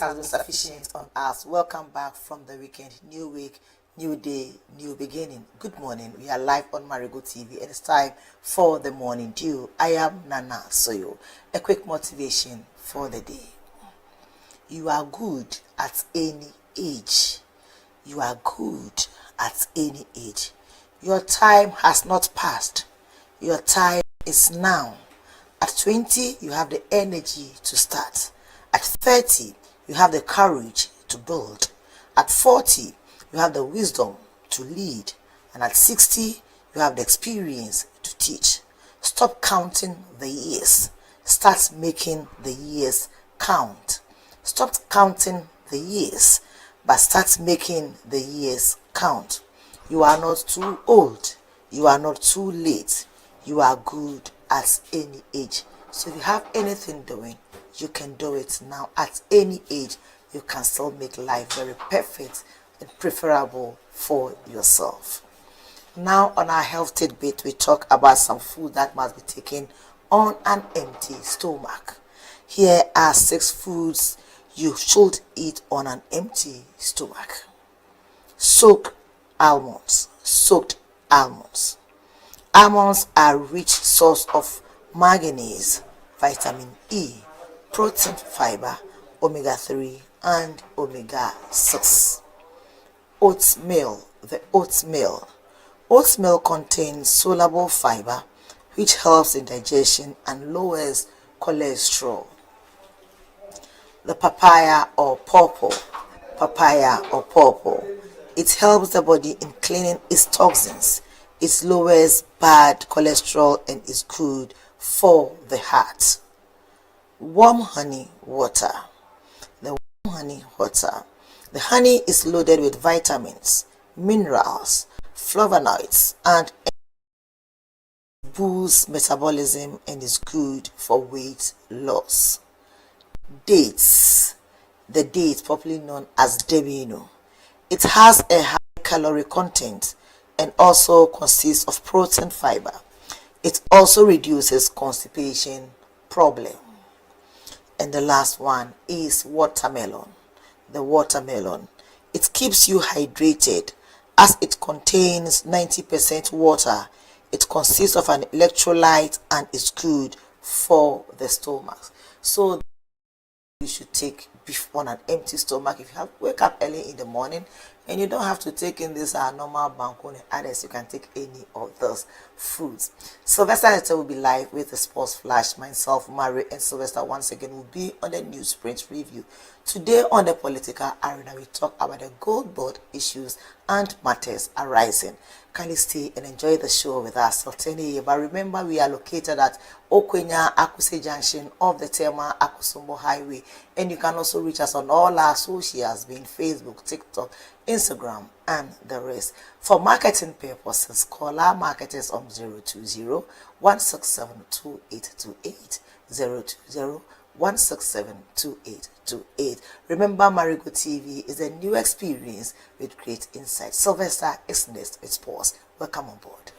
has been sufficient on us. Welcome back from the weekend. New week, new day, new beginning. Good morning. We are live on Marego TV and it's time for the morning dew. I am Nana Soyo. A quick motivation for the day. You are good at any age. You are good at any age. Your time has not passed. Your time is now. At 20, you have the energy to start. At 30, you have the courage to build. At 40, you have the wisdom to lead. And at 60, you have the experience to teach. Stop counting the years. Start making the years count. Stop counting the years, but start making the years count. You are not too old. You are not too late. You are good at any age. So if you have anything doing, you can do it now. At any age, you can still make life very perfect and preferable for yourself. Now on our health tidbit, we talk about some food that must be taken on an empty stomach. Here are 6 foods you should eat on an empty stomach. Soaked almonds. Soaked almonds. Almonds are a rich source of manganese, vitamin E, protein, fiber, omega-3 and omega-6. Oatmeal. The oatmeal. Oatmeal contains soluble fiber which helps in digestion and lowers cholesterol. The papaya or pawpaw. Papaya or pawpaw. It helps the body in cleaning its toxins. It lowers bad cholesterol and is good for the heart. Warm honey water. The warm honey water. The honey is loaded with vitamins, minerals, flavonoids, and boosts metabolism and is good for weight loss. Dates. The date, popularly known as debino. It has a high calorie content and also consists of protein fiber. It also reduces constipation problem. And the last one is watermelon. The watermelon. It keeps you hydrated as it contains 90% water. It consists of an electrolyte and is good for the stomach. So you should take beef on an empty stomach. If you have wake up early in the morning and you don't have to take in this normal bankone and others, you can take any of those foods. Sylvester will be live with the sports flash. Myself, Mary, and Sylvester once again will be on the newsprint review. Today on the political arena, we talk about the gold board issues and matters arising. Kindly stay and enjoy the show with us. But remember, we are located at Okwenya Akuse Junction of the Tema Akusumbo Highway, and you can also reach us on all our socials, being Facebook, TikTok, Instagram, and the rest. For marketing purposes, call our marketers on 020-167-2828, 020-167-2828. Remember, Marego TV is a new experience with great insight. Sylvester is next with sports. Welcome on board.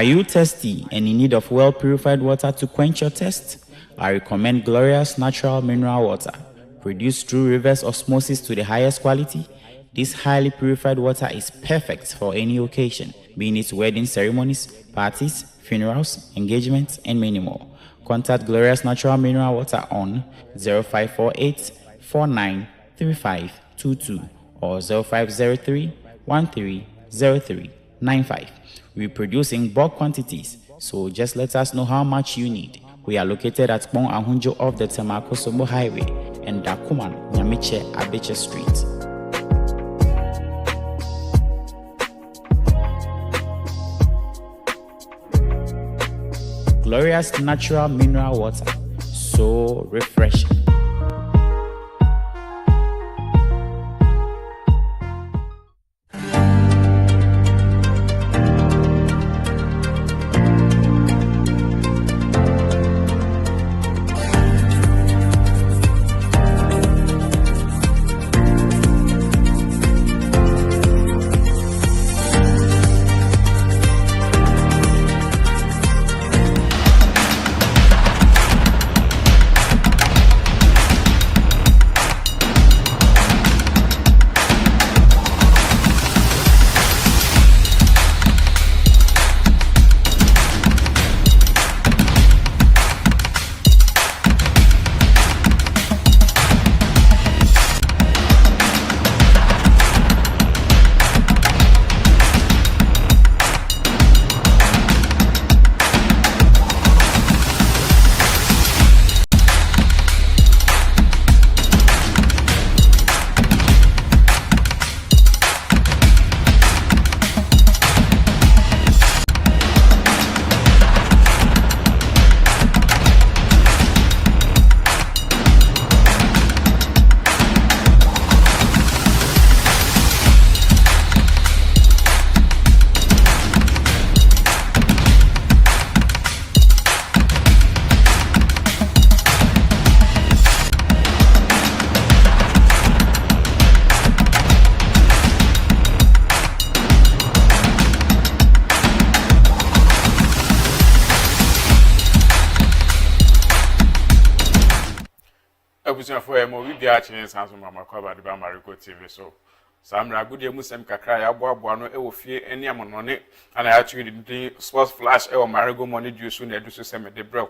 Are you thirsty and in need of well-purified water to quench your thirst? I recommend Glorious Natural Mineral Water, produced through reverse osmosis to the highest quality. This highly purified water is perfect for any occasion, being it wedding ceremonies, parties, funerals, engagements, and many more. Contact Glorious Natural Mineral Water on 0548 493522 or 0503 130395. We produce in bulk quantities, so just let us know how much you need. We are located at Pong Ahunjo off the Temako-Somo Highway and Dakuman, Nyamiche, Abeche Street. Glorious Natural Mineral Water, so refreshing. For mo we bia chine sanso mama kwa ba de ba Marego TV so samra gudie musem kakra ya boaboa no e wo fie eni amonone ana ya twi de sports flash e wo Marego money juice na edu so se me de bro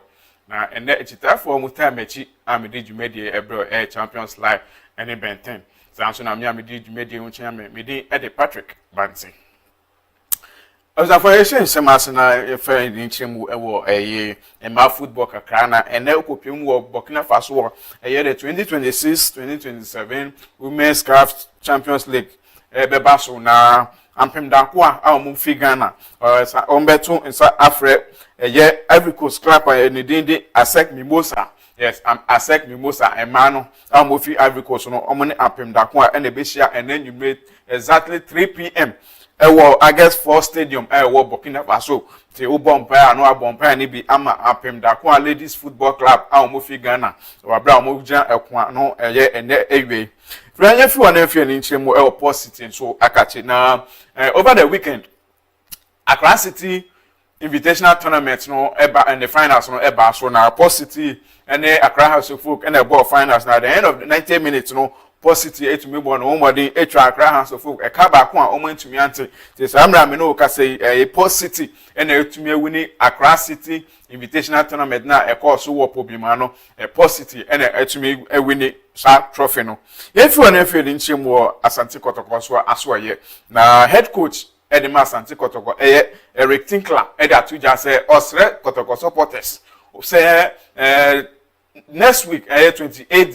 na ene echitafo mu time echi amede dwumedie e bro e champions live ene benten sanso na me amede dwumedie hu chen me de e de Patrick Bansi Oza for yeshen semasina efe ni nchemu ewo ema football kakra na ene okopim wo Burkina Faso wo the 2026-2027 Women's CAF Champions League beba so na ampem danko a mo fi Ghana ombeto nsa afre Ivory Coast club ni dinde Asec Mimosa. Yes, I'm Asec Mimosa Emano mo fi Ivory Coast no omone ampem danko a ene be hia ene nyumre exactly 3 p.m. August 4 Stadium Burkina Faso te o bompa no abompa ni bi ama apem da kwa Ladies Football Club mo fi Ghana wa bra mo gya ekwa no ene ewe franya fi wana fi ni nchemu Port City so akache na over the weekend Accra City Invitational Tournament no eba and the finals no eba so na Port City and Accra House of Folk and the ball finals na at the end of the 90 minutes no Port City etumi bo no omodi etwa Accra House of Folk e ka ba ko a omo ntumi ante te samra me no ka say Port City e na etumi awini Accra City Invitational Tournament na e course wo pobima no Port City e na etumi awini sa trophy no ye fi wona fi di nchemu Asante Kotoko so asoye na head coach Edema Asante Kotoko Eric Tinkler e da tuja say Osre Kotoko supporters say next week 28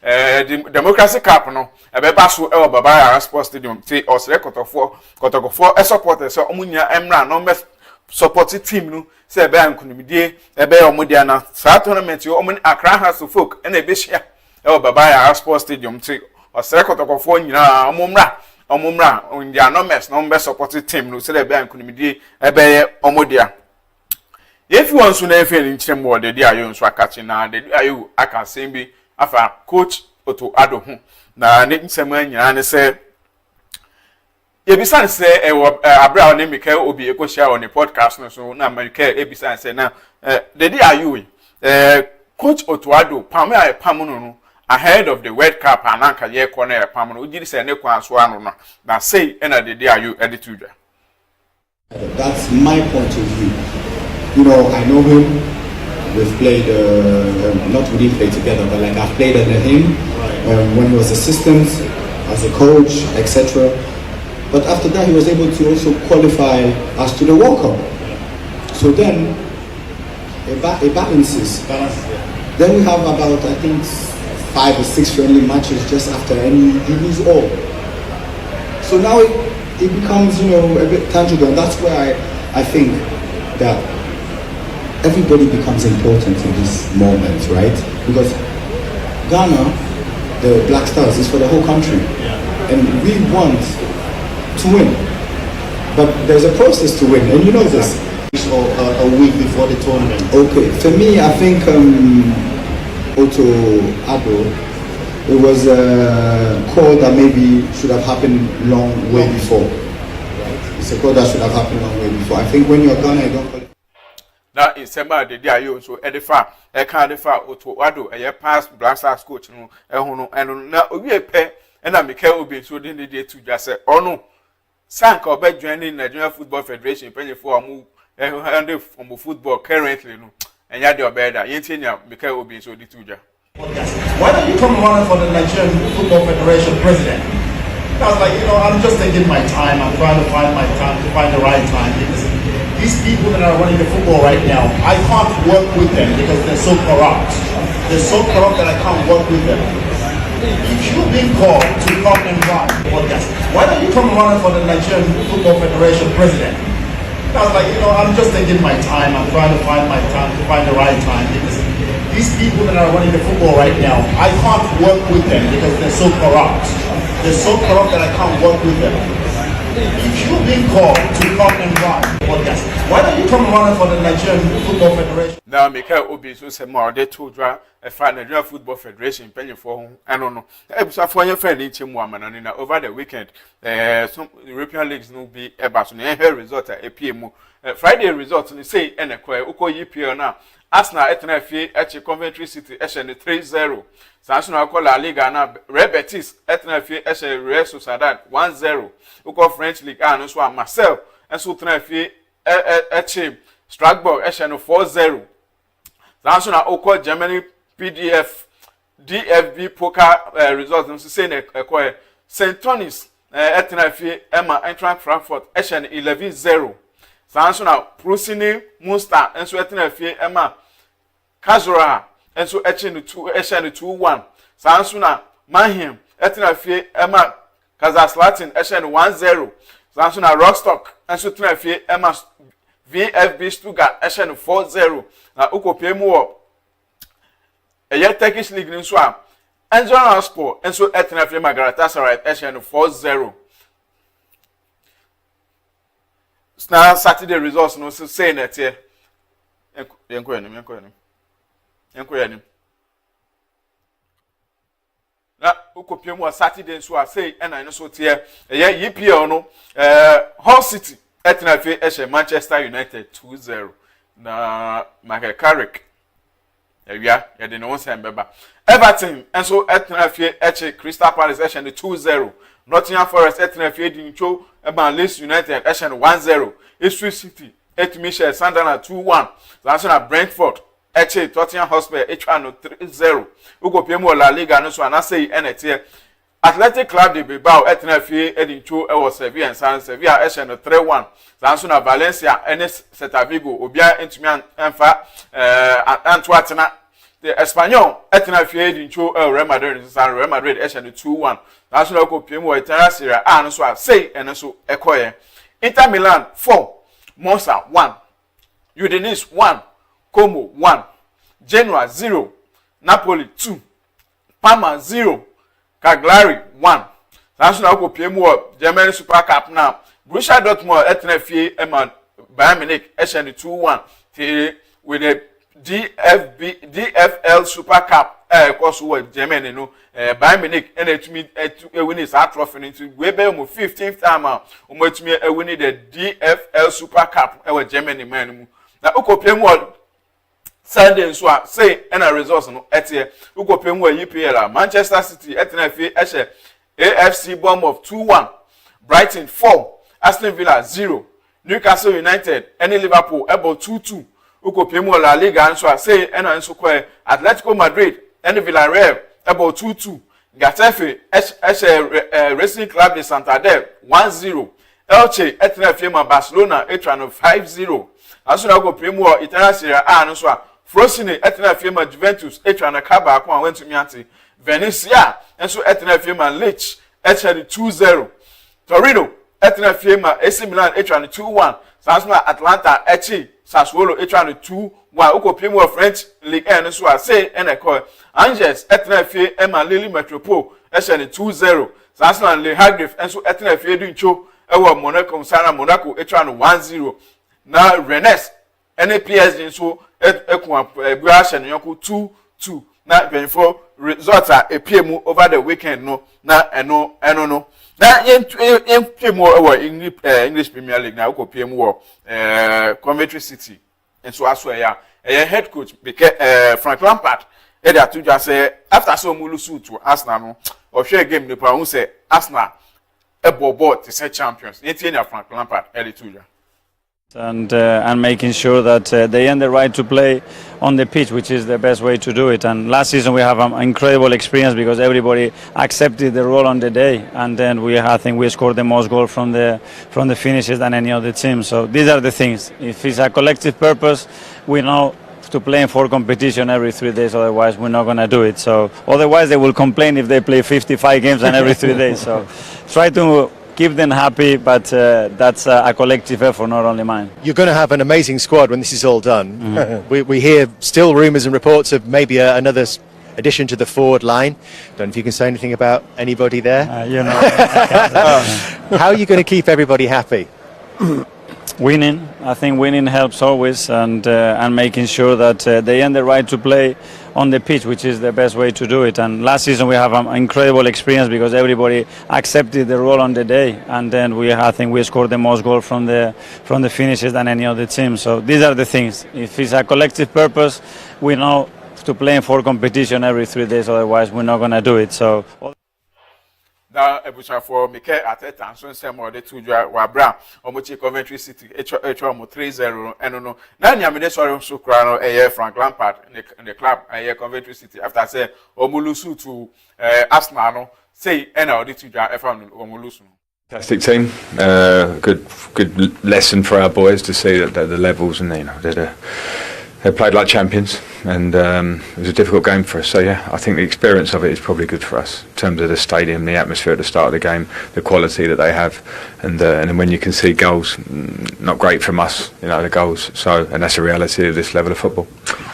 the Democracy Cup no ebeba so e Baba Sports Stadium te Osre Kotoko supporters so omunya emra no support team no say be ankunimidie ebe omudia na sa tournament yo omuni Accra House of Folk na ebe hia e Baba Sports Stadium te Osre Kotoko nyina omumra ndia no mess no be support team no say be ankunimidie ebe omudia. If you want to know if you need more, the day you so catch na the day you I can say be afa coach Otto Ado ho na ne nsema nyina ne say Ebisan say abra on Mikel Obi eko share on the podcast no so na Mikel ebisan say na the day are you Coach Otuado pame a pamuno no ahead of the World Cup ananka ye corner a pamuno ugiri say ne kwan so anu na say na the day are you attitude. That's my point of view. You know, I know him. We've played, not we didn't play together, but like I've played under him when he was assistant, as a coach, etc. But after that, he was able to also qualify us to the World Cup. So then, it balances. Then we have about, I think, 5 or 6 friendly matches just after, and you lose all. So now it becomes, you know, a bit tangible, and that's where I think that everybody becomes important in this moment, right? Because Ghana, the Black Stars, is for the whole country, and we want to win. But there's a process to win, and you know this. Or a week before the tournament. Okay, for me, I think Otuado, it was a call that maybe should have happened long way before. Right? It's a call that should have happened long way before. I think when you're Ghana, you don't call it. Now in December the day you so edifa e kan edifa Otuado e past Black Stars coach no e hono eno na owie pe e na Mikel Obi so dey to just say ono sanka obedwan Nigeria Football Federation penye for amu and from football currently no enya dey obeda yentinya Mikel Obi so dey tuja. Why don't you come running for the Nigerian Football Federation president? I was like, you know, I'm just taking my time. I'm trying to find my time, to find the right time, because these people that are running the football right now, I can't work with them because they're so corrupt. They're so corrupt that I can't work with them. If you're being called to come and run podcast, why don't you come running for the Nigerian Football Federation president? I was like, you know, I'm just taking my time. I'm trying to find my time, to find the right time, because these people that are running the football right now, I can't work with them because they're so corrupt. They're so corrupt that I can't work with them. If you're being called to come and run podcast, why don't you come running for the Nigerian Football Federation? Now Mikel Obi so say more they told you Nigeria Football Federation penny for home. I don't know. So for your friend in Chimwa over the weekend, some European leagues no be about so result a PMO. Friday results and say Uko EPL now. Arsenal etnafie eche Coventry City eche 3-0. Sanso call La Liga na Real Betis etnafie eche Real Sociedad 1-0. Uko French League no so Marseille enso etnafie eche Strasbourg eche 4-0. Sanso na uko Germany DFB poker results nso say na ekoye St. Tony's etnafie Emma Eintracht Frankfurt eche 11-0. Sanso na Prusini Munster enso etnafie Emma Kazora enso echene 2-1. Sanso na Mannheim etnafie Emma Kazachstan echene 1-0. Sanso na Rostock enso etnafie Emma VfB Stuttgart echene 4-0. Na ukopemu eye Turkish League nso a Enzonaspor enso etnafie Galatasaray echene 4-0. Now Saturday results no so say that here. Yanko yanim. Na ukopiem Saturday so I say and I no so tie. EPL no Hull City etnafe ehye Manchester United 2-0. Na Michael Carrick. Ya de no say mbeba. Everton enso etnafe ehye Crystal Palace ehye 2-0. Nottingham Forest etnafe dincho Leeds United ehye 1-0. Ipswich City etmisha Sunderland 2-1. Zanso na Brentford eche Tottenham Hotspur echwa 3-0. Ugo piemu La Liga no so anase enete Athletic Club de Bilbao etnafe edincho ewo Sevilla and Sevilla ehye 3-1. Zanso na Valencia enes Celta Vigo obia entumi emfa Antwerp the Espanyol etnafe edincho Real Madrid ehye 2-1. Zanso na ugo piemu Italian Serie A no so say eneso ekoye. Inter Milan 4, Monza 1, Udinese 1, Como 1, Genoa 0, Napoli 2, Parma 0, Cagliari 1. That's now go PMO German Super Cup now. Borussia Dortmund etnafie Emma Bayern Munich SN 2-1 with the DFL Super Cup course with Germany no Bayern Munich and etumi win is trophy into we be 15th time etumi win the DFL Super Cup with Germany man mu na ukopem wo Sunday so say and a results no etie ukopem wo UPL Manchester City etena fi ehye AFC Bournemouth 2-1 Brighton 4 Aston Villa 0 Newcastle United and Liverpool about 2-2 ukopem wo La Liga nso say and nso kwa Atletico Madrid and Villarreal about 2-2 Getafe Racing Club de Santander 1-0 Elche etena fi Barcelona etrano 5-0 aso na go premo Italian Serie A no so a Frosinone etena fi Juventus etrano kaba akwa wentumi ante Venezia enso etena fi Lecce etrano 2-0 Torino etena fi AC Milan etrano 2-1 Sanso Atlanta echi Sassuolo etrano 2-1 uko premo French Ligue 1 so a say eneko Angers etena fi Lille Metropole etrano 2-0 Sanso Le Havre enso etena fi Duncho ewo Monaco Sana Monaco etrano 1-0 na Rennes ene PSG so ekun ebua hye no yonko 2-2 na 24 results are epiemu over the weekend no na eno no na yempemu over English Premier League na ukopiemu wo Coventry City enso aso ya head coach Frank Lampard e dey atuja say after so mulusu to Arsenal no o hwe game ni pa hu say Arsenal ebobo to say champions yeti na Frank Lampard early tuja and making sure that they earn the right to play on the pitch, which is the best way to do it. And last season we have an incredible experience because everybody accepted the role on the day, and then I think we scored the most goals from the finishes than any other team. So these are the things. If it's a collective purpose, we know to play for competition every 3 days, otherwise we're not going to do it. So otherwise they will complain if they play 55 games and every 3 days. So try to keep them happy, but that's a collective effort, not only mine. You're going to have an amazing squad when this is all done. Mm-hmm. we hear still rumours and reports of maybe another addition to the forward line. Don't know if you can say anything about anybody there. How are you going to keep everybody happy? Winning. I think winning helps always, and making sure that they earn the right to play on the pitch, which is the best way to do it. And last season we have an incredible experience because everybody accepted the role on the day, and then I think we scored the most goals from the finishes than any other team. So these are the things. If it's a collective purpose, we know to play for competition every 3 days, otherwise we're not going to do it. So. Now, ebucha for Mike Ateta and so same or the two wa bra omochi Coventry City echo 3-0 eno no na nyamede sorry so kra no Frank Lampard in the club Coventry City after say omulusu to Arsenal no say ena the two omulusu. Fantastic team, good lesson for our boys to see that the levels, and they played like champions, and it was a difficult game for us. So yeah, I think the experience of it is probably good for us in terms of the stadium, the atmosphere at the start of the game, the quality that they have, and then when you can see goals, not great from us, the goals. So, and that's the reality of this level of football.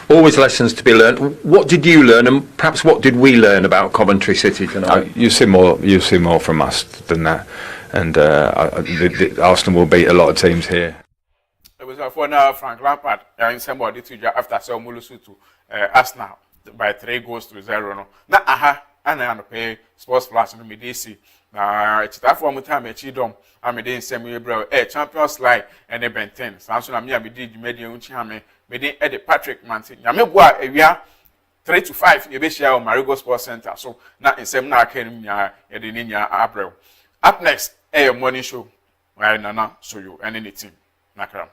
Always lessons to be learned. What did you learn, and perhaps what did we learn about Coventry City tonight? You'll see more from us than that, and Arsenal will beat a lot of teams here. It was for now Frank Lampard in somebody to after so mulusu to Arsenal by 3-0 no na ana pay sports flash no medisi na chita for mo time echi dom amede nsem ebra Champions League and Ben 10 sanso na me amede djumedi unchi ha me mede e Patrick Manti nyame boa ewia 3-5 ye be share on Marego Sports Center so na nsem na aka nim nya ye de nya abrew. Up next morning show why Nana so you and any team nakram.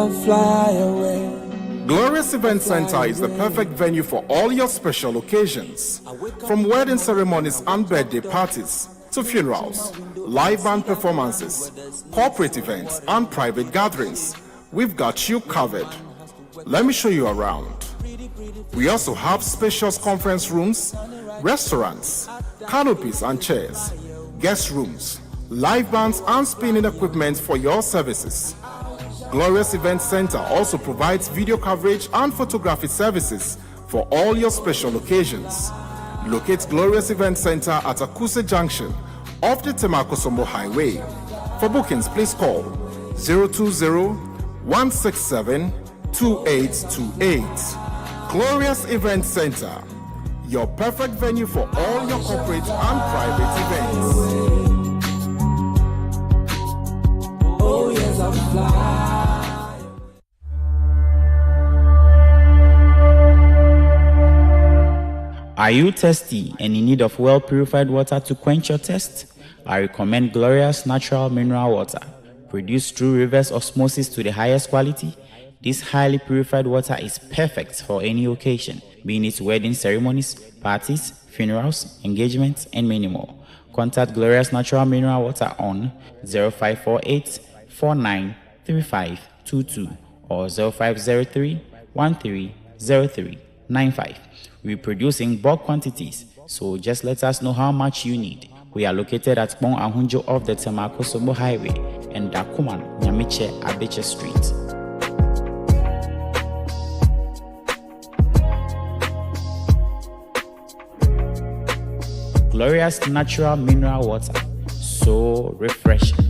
I'll fly away. Glorious Event Center is the perfect venue for all your special occasions. From wedding ceremonies and birthday parties to funerals, live band performances, corporate events, and private gatherings, we've got you covered. Let me show you around. We also have spacious conference rooms, restaurants, canopies and chairs, guest rooms, live bands and spinning equipment for your services. Glorious Event Center also provides video coverage and photography services for all your special occasions. Locate Glorious Event Center at Akuse Junction off the Temakosombo Highway. For bookings, please call 020-167-2828. Glorious Event Center, your perfect venue for all your corporate and private events. Oh yes, I'll fly. Are you thirsty and in need of well-purified water to quench your thirst? I recommend Glorious Natural Mineral Water, produced through reverse osmosis to the highest quality. This highly purified water is perfect for any occasion, being it wedding ceremonies, parties, funerals, engagements, and many more. Contact Glorious Natural Mineral Water on 0548 493522 or 0503 130395. We produce in bulk quantities, so just let us know how much you need. We are located at Bon Ahunjo off the Temakosombo Highway and Dakuman, Nyamiche, Abeche Street. Glorious Natural Mineral Water, so refreshing.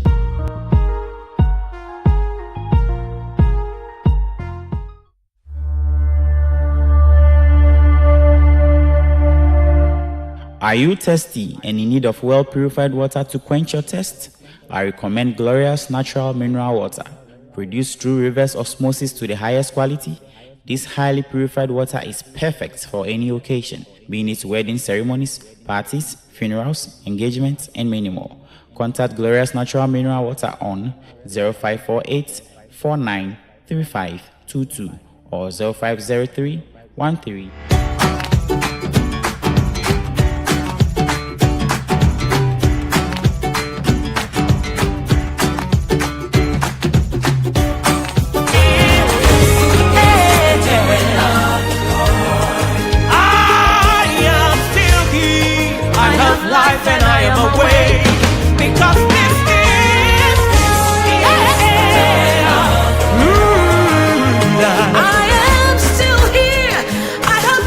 Are you thirsty and in need of well-purified water to quench your thirst? I recommend Glorious Natural Mineral Water, produced through reverse osmosis to the highest quality. This highly purified water is perfect for any occasion, being it wedding ceremonies, parties, funerals, engagements, and many more. Contact Glorious Natural Mineral Water on 0548 493522 or 0503 13. I am still here. I have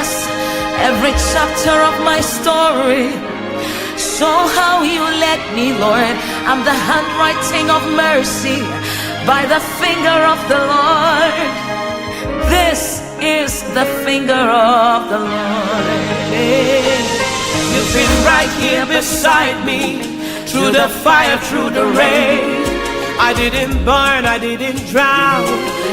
confess every chapter of my story. Show how you led me, Lord. I'm the handwriting of mercy by the finger of the Lord. This is the finger of the Lord. You've been right here beside me, through the fire, through the rain. I didn't burn, I didn't drown,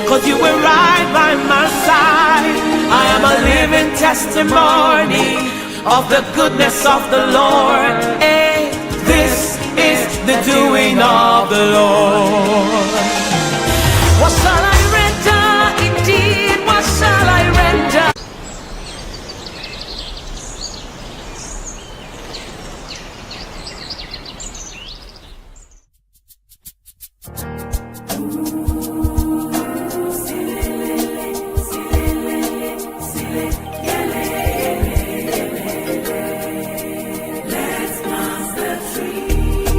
'cause you were right by my side. I am a living testimony of the goodness of the Lord. Hey, this is the doing of the Lord. What shall I render? Indeed, what shall I render?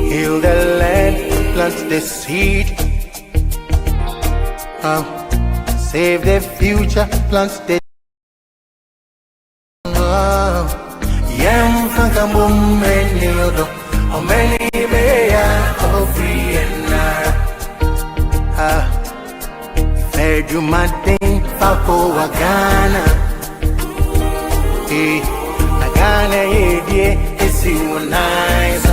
Heal the land, plant the seed. Save the future, plant the Yam Fankamum Meniodo, how many may I free and fed you my thing, Papo Wagana. Hey, Agana, yeah, it's you nice.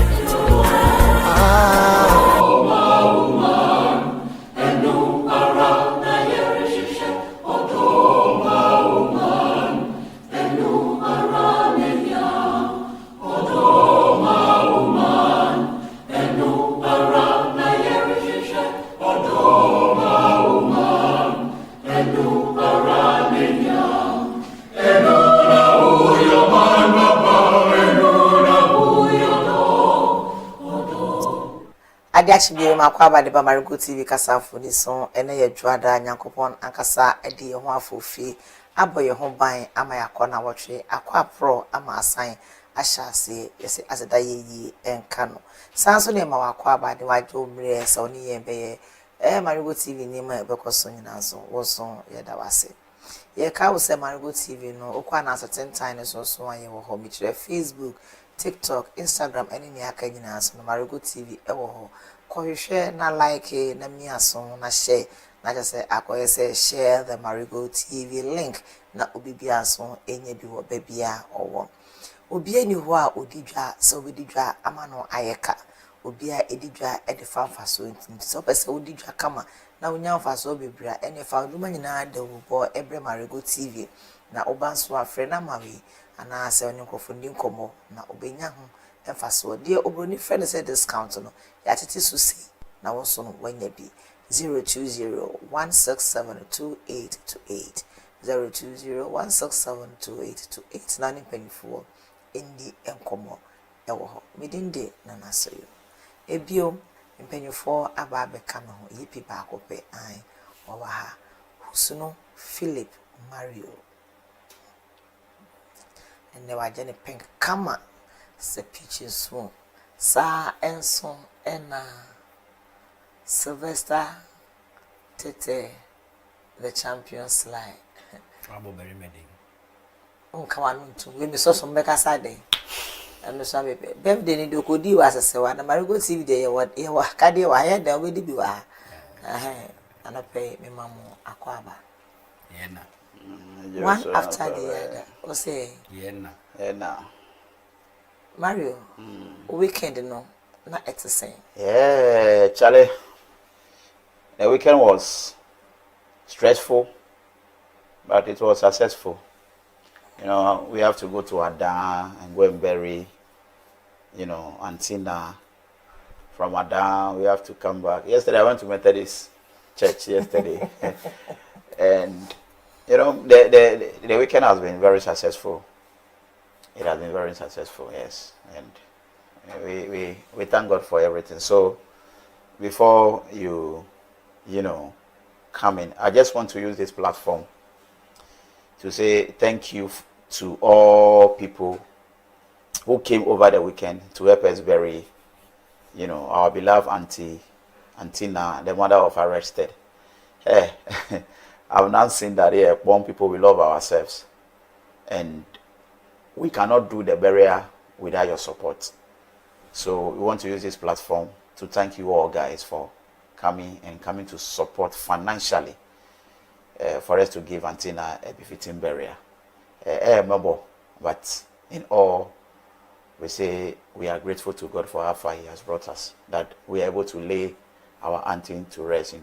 Actually, my kwaba de Marego TV kasa for this song, and a juada Yankopon Ankasa, a dear one for fee, aboy home buying, ama ya corner watch, aqua pro, ama assign, I shall say, yes, as a day and cano. Sounds only my kwaba, the white old mre, Sony and Bay, Marego TV name, because son in answer, was son, yet I was it. Ye cow say Marego TV, no, Okwana 10 times or so, I will home to Facebook, TikTok, Instagram, any near Kenya's Marego TV, ever. Share na like na me aso na share na just say akoye say share the Marego TV link na obi bia so enye bi wo babia owo obi ani ho a odidwa so odidwa amano ayeka obi a edidwa e de fanfa so ntin so pese odidwa kama na onya fa so bebra ene fa duma nyina de wo bo ebre Marego TV na obanso afre na mawe ana se oni nkofo ndi nkomo na obenya ho emfaso de obroni friend say discount no ya tete so see na wo so no wanya bi 0201672828 0201672828 na ni penifo indi enkomo ewo ho midinde na nasoyo ebio mpenifo aba abeka me ho yipi ba akope an owa ha husuno Philip Mario ene wajene pink kama se peaches so sa enso ena Sylvester Tete the champion slide abo very medi come on to we me so some beka side and so be birthday ni dokodi wa sesewa na Marego TV de ye wa kade wa ye da we di bi wa ana pay me mamu akwaba yena one after the other o say yena Mario weekend no na it's the same. Yeah, Charlie. The weekend was stressful, but it was successful. You know, we have to go to Adan and go and bury, you know, Antina. From Adan, we have to come back. Yesterday, I went to Methodist Church yesterday. And, you know, the weekend has been very successful. It has been very successful, yes. And we thank God for everything. So before you know, come in, I just want to use this platform to say thank you to all people who came over the weekend to help us bury, you know, our beloved auntie Antina, the mother of arrested. Hey, I've not seen that here. Born people, we love ourselves. and we cannot do the burial without your support. So we want to use this platform to thank you all guys for coming to support financially for us to give Antina a befitting burial. But in all, we say we are grateful to God for how far He has brought us, that we are able to lay our auntie to rest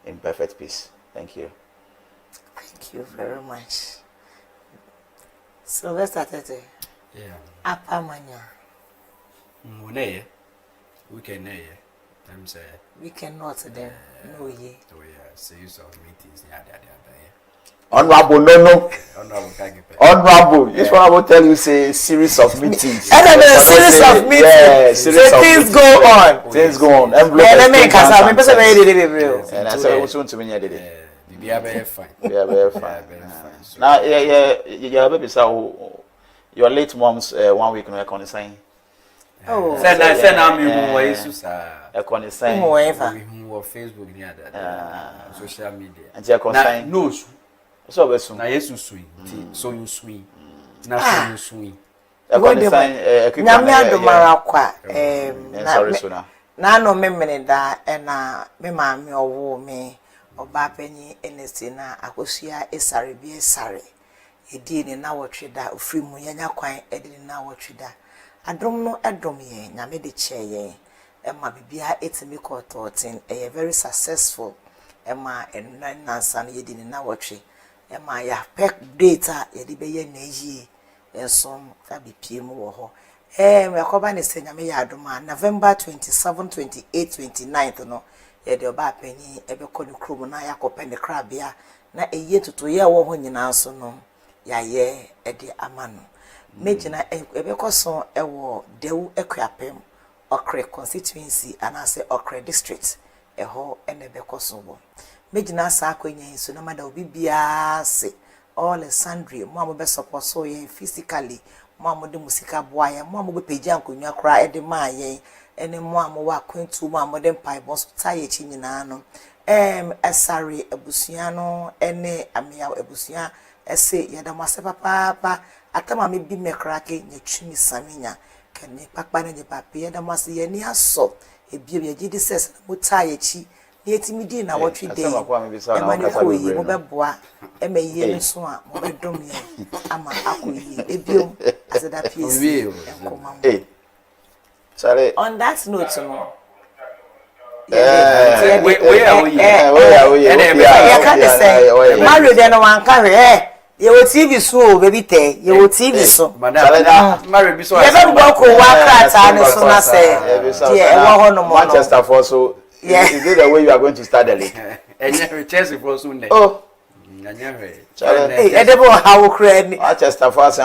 in perfect peace. Thank you. Thank you very much. So let's start it. Yeah. Apamanya. We can I'm say we cannot them. No ye. Oh yeah, series of meetings. Yeah. Honorable, no. Honorable. This one I will tell you say series of meetings. And then a series of meetings. Yeah, series so things go on. Things go on. And I said, what's going to mean? We are very fine. We are very fine. Now, yeah, baby, so your late mom's 1 week no consign. Oh, send me more issues. A consign. More Facebook near that. Social media. And your consign. No. So we swing. Na Yesu swing. So you swing. Na so you swing. A consign. Nyame adomara kwa. Sorry, sona. Na no memene da na me maame owo me. Oba panyi enesi na akosua esare bi esare edi ni na wotwe da ofri mu yanya kwan edi ni na wotwe da adom no edom ye nyame de che ye ema bibia etimi kototin very successful ema nansa na yedi ni na wotwe ema ya pek data yedi be ye na yi ensom fa bipie mu wo ho me akoba ne se nyame ya adom November 27 28 29 no yede oba panyi ebekọ ne krom na yakọpẹ ne krabia na eye tutu ye wo ho nyina so no ya ye ede amano mejina ebekọ so ewo dewu ekwiapem okre constituency anase okre district eho ene ebekọ so bo mejina sa akwanya so na mada obi bia se all sundry mo am be support so ye physically mo am de musika boa ye mo am be page ankonwa kra ede ma ye ene mo amwa kwentu mo amode mpai bo so taye chi nyina no esare abusua no ene amia abusua ese yadamase papa atama me bi mekrake nyatwumi saminya kane papa na je papa yadamase ye ni aso ebie bia gidi ses mo taye chi ni etimi di na wotwe dey e mani ko yi mo beboa e ma yi nso a mo bedom ye ama akoyi ebiom aseda piece enkoma sorry. On that note, no. Mario then one carry you will TV so baby te you will TV so Mario be so you never go ko waka ta ne so na say Manchester for so is it the way you are going to start the league? And Chelsea for so oh hey edebo how cry Manchester for say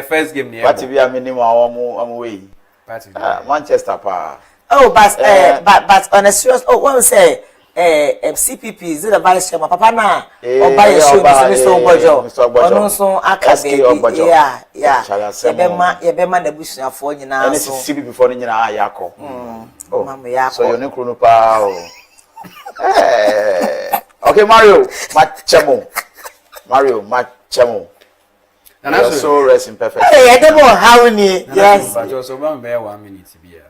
first game what be a minimum am way Manchester pa but on a serious what we say CPP is the vice chairman papa na oba ye show Mr. Ogbojo onu so aka baby yeah yebema na busuafo nyina so CPP for nyina ayako mama yako so you ne kru no pa okay Mario and also rest in perfect hey I don't know how ni yes but also 1 minute be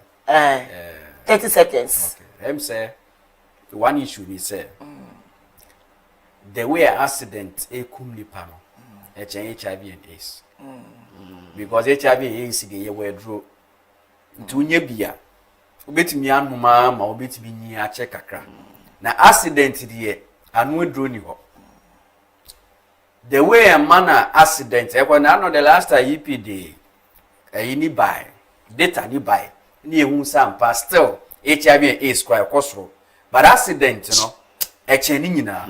30 seconds okay em say one issue ni say the way accident e kum nipa no HIV and AIDS because HIV and AIDS dey ye withdraw ntunye bia obetimi anuma ma obetimi nyi a check kakra na accident dey anu withdraw ni ho the way a man accident when I know the last time EPD ni buy data ni buy ni ehun sampa still HIV and AIDS quite costro but accident you know ni nyina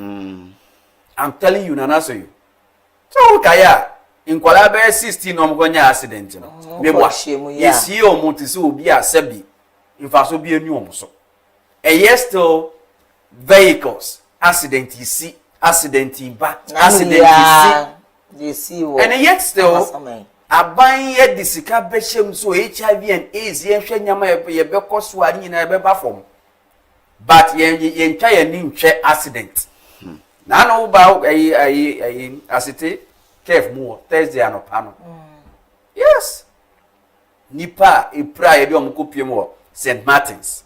I'm telling you nana so you so kaya in kwalabe 16 no mgonya accident you know mebwa yes you mutisi obi asabi in faso bi enu omuso still vehicles accident you see accident in back accident you see and yet still aban ye disika behjem so HIV and AIDS ye hwe nyama ye bekoso ari nyina ye beba fom but ye ntwa ye ni ntwe accident na no ba asite Kev more Thursday and opano. Yes. Nipa ipra yedi omukopie mo St. Martin's.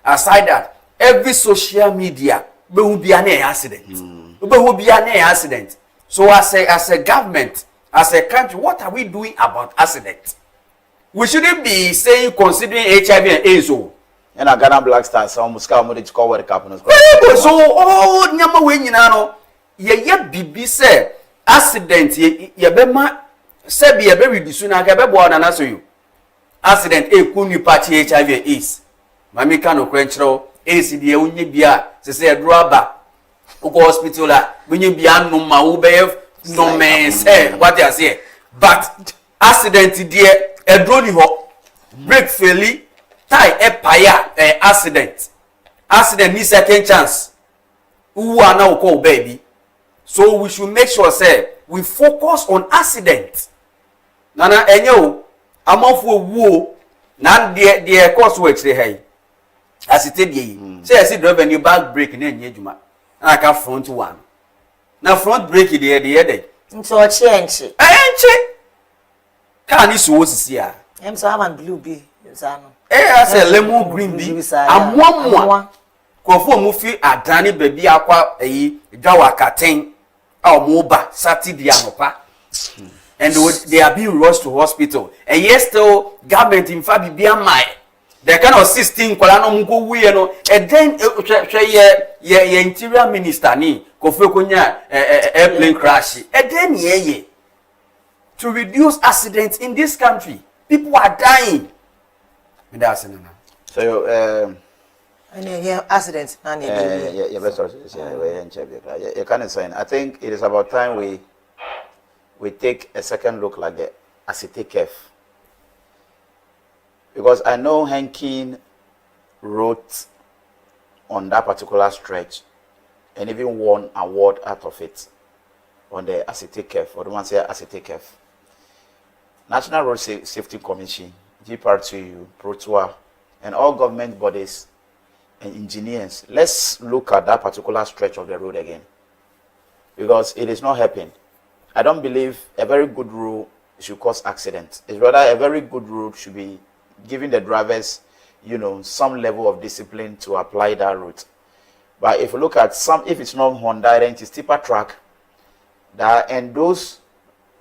Aside that, every social media be will be an accident. Be will be an accident. So as a government, as a country, what are we doing about accident? We shouldn't be saying considering HIV and AIDS. And a Ghana Black Stars almost come with call World Cup. So oh nyama we nyina no ye bibi say accident ye be ma say be reduce na ga be bo na so you accident e ku nipa chi HIV and AIDS mami ka no kwenchero AIDS die onye bia se say dro aba go hospital a onye bia no ma wo be no men say what you say but accident die e dro ni ho break fairly tie empire accident need second chance who are now call baby so we should make sure say we focus on accident nana enyo amafo wuo na the course works dey hey as it dey say I see revenue back break na enye adwuma na ka front one na front break dey nti o chenche ka ni so sisi a so am blue be zano I say lemon green be amwa kofo mu fi adani baby akwa dwawa katen a mo ba Saturday anopa and they are being rushed to hospital and yes still government in fact be am they kind of 16 kwala no mko wuye no and then ye interior minister ni kofo konya airplane crash and then ye to reduce accidents in this country people are dying. So accident I think it is about time we take a second look like the Asiteke, because I know Henkin wrote on that particular stretch and even won award out of it on the Asiteke, or the one say Asiteke. National Road Safety Commission, GPRTU, Protua, and all government bodies and engineers, let's look at that particular stretch of the road again, because it is not helping. I don't believe a very good road should cause accidents. It's rather a very good road should be giving the drivers, some level of discipline to apply that route. But if you look at if it's not Honda, then it's steeper track, that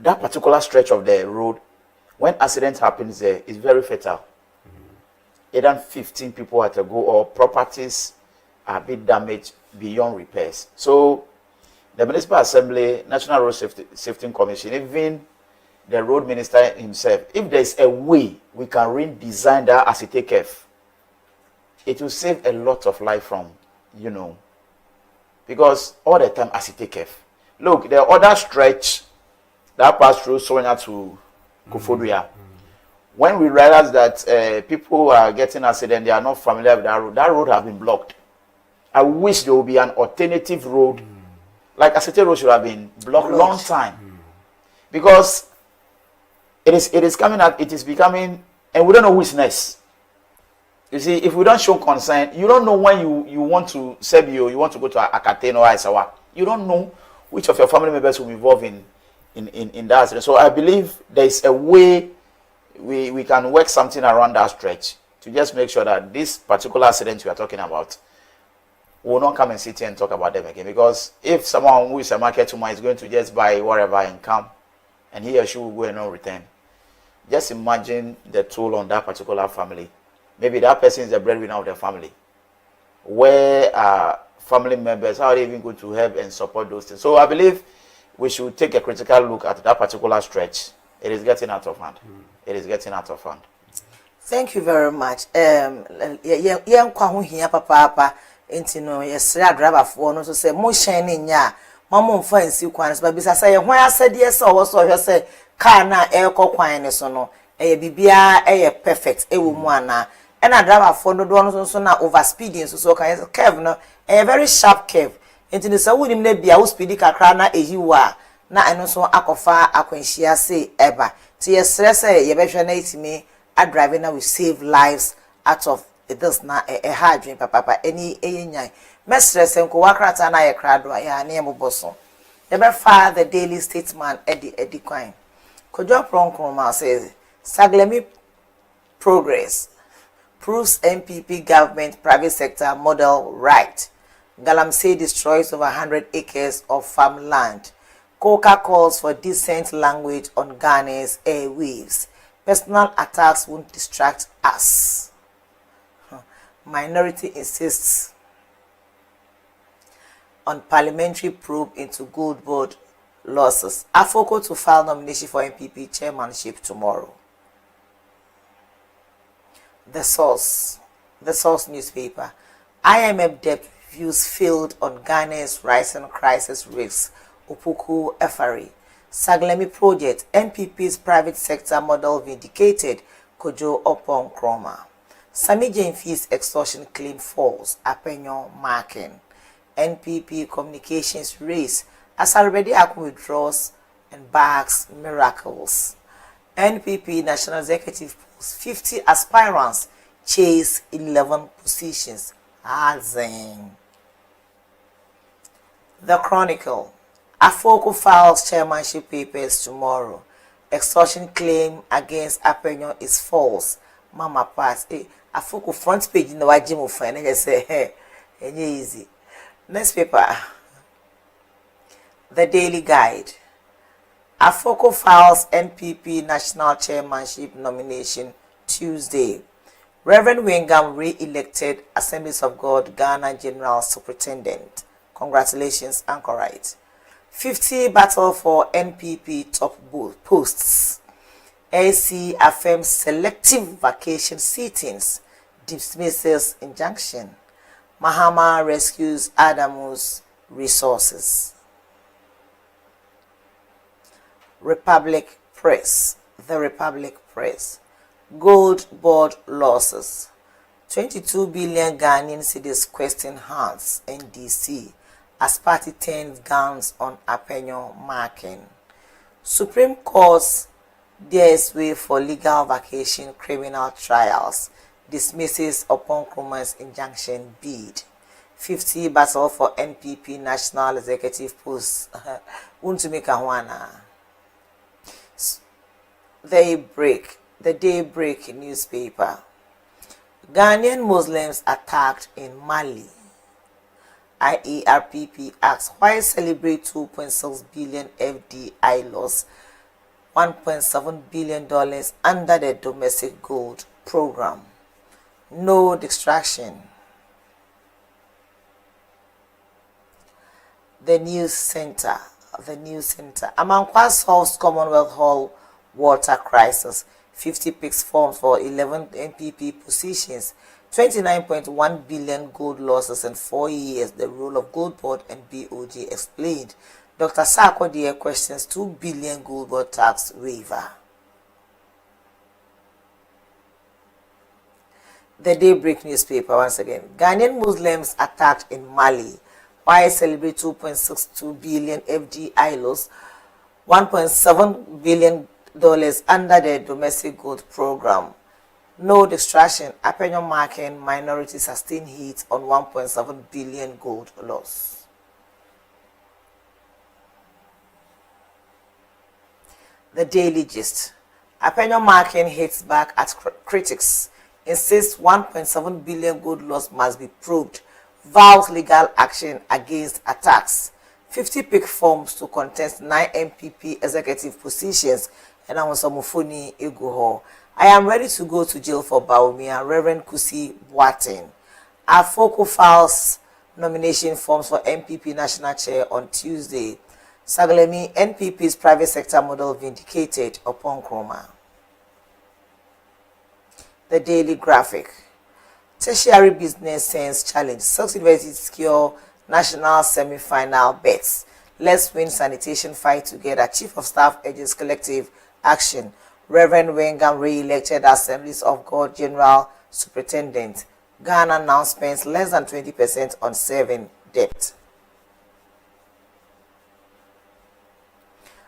particular stretch of the road, when accident happens there, it's very fatal. Either 15 people had to go, or properties are being damaged beyond repairs. So the Municipal Assembly, National Road Safety Commission, even the road minister himself, if there's a way we can redesign that Asiteke, it will save a lot of life from, because all the time Asiteke. Look, the other stretch that passed through Sonia to Kufodria, when we realize that people are getting accident, they are not familiar with that road has been blocked. I wish there would be an alternative road, like Asiteke Road should have been blocked long time, because it is coming out, it is becoming, and we don't know who is next. You see, if we don't show concern, you don't know when you want to Sebio, you want to go to Akateno or Aisawa, you don't know which of your family members will be involved in that accident. So I believe there is a way we can work something around that stretch to just make sure that this particular accident we are talking about will not come and sit here and talk about them again. Because if someone who is a market woman is going to just buy whatever and come, and he or she will go and not return, just imagine the toll on that particular family. Maybe that person is the breadwinner of the family. Where are family members? How are they even going to help and support those things? So I believe we should take a critical look at that particular stretch. It is getting out of hand. It is getting out of hand. Thank you very much. Papa intino yesra driver for no so say mo shine nya mama mfa nsi kwan so bisa say ho asade so wo so hwe say car na kwan ne so no bibia perfect wo mu ana na driver for no do so na overspeeding so kan curve no very sharp curve intino say wonim na bia wo speed kakra na ehiwa na eno so akofa akwanhia say eba ti yesra say ye behwe na itimi a driving now we save lives out of this na hard dream papa any enyan mesre senko wakrata na ye krado ya na emo boso Never the Daily Statesman Eddie Quine. Kojo Pronkroma says Saglemi progress proves MPP government private sector model right. Galamsey destroys over 100 acres of farmland. Coca calls for decent language on Ghana's airwaves. Personal attacks won't distract us. Minority insists on parliamentary probe into Gold Board losses. Afoko to file nomination for MPP chairmanship tomorrow. The Source newspaper. IMF debt reviews failed on Ghana's rising crisis risks. Opoku Efari. Saglemi project. NPP's private sector model vindicated. Kojo Opon Kroma. Sami Jane fees extortion claim falls. Apenyo marking. NPP communications race as already withdraws and backs miracles. NPP National Executive polls 50 aspirants chase 11 positions. Azing. The Chronicle. Afoko files chairmanship papers tomorrow. Extortion claim against Apenyo is false. Mama pass. Afoko front page in the Wajimu fan. And say, hey, easy. Next paper. The Daily Guide. Afoko files NPP National Chairmanship nomination Tuesday. Reverend Wingam re-elected Assemblies of God Ghana General Superintendent. Congratulations, Anchorite. 50 battle for NPP top posts. AC affirms selective vacation sittings. Dismisses injunction. Mahama rescues Adamu's resources. Republic Press. The Republic Press. Gold Board losses. 22 billion Ghanaian cedis question hands NDC as party turns guns on Apenyo marking. Supreme Court's dares way for legal vacation criminal trials. Dismisses upon Nkrumah's injunction bid. 50 battle for NPP National Executive post. Untumikawana. The Daybreak newspaper. Ghanaian Muslims attacked in Mali. IERPP asks why celebrate 2.6 billion FDI loss, $1.7 billion under the domestic gold program. No distraction. The News Center. Amankwa solves Commonwealth Hall water crisis. 50 picks forms for 11 NPP positions. 29.1 billion gold losses in 4 years. The role of Gold Board and BOG explained. Dr. Sarkodie questions 2 billion Gold Board tax waiver. The Daybreak newspaper once again. Ghanaian Muslims attacked in Mali. Why celebrate 2.62 billion FDI loss, $1.7 billion under the domestic gold program. No distraction. Apenyo marking minority sustained hit on 1.7 billion gold loss. The Daily Gist. Apenyo marking hits back at critics. Insists 1.7 billion gold loss must be proved. Vows legal action against attacks. 50 pick forms to contest 9 MPP executive positions. And I want some Mufuni Eguho. I am ready to go to jail for Baumia. Reverend Kusi Boateng. Afoko files nomination forms for MPP National Chair on Tuesday. Saglemi, NPP's private sector model vindicated upon Nkrumah. The Daily Graphic. Tertiary business sense challenge. Silks University secure national semi-final bets. Let's win sanitation fight together. Chief of Staff urges collective action. Reverend Wengam re-elected Assemblies of God General Superintendent. Ghana now spends less than 20% on serving debt.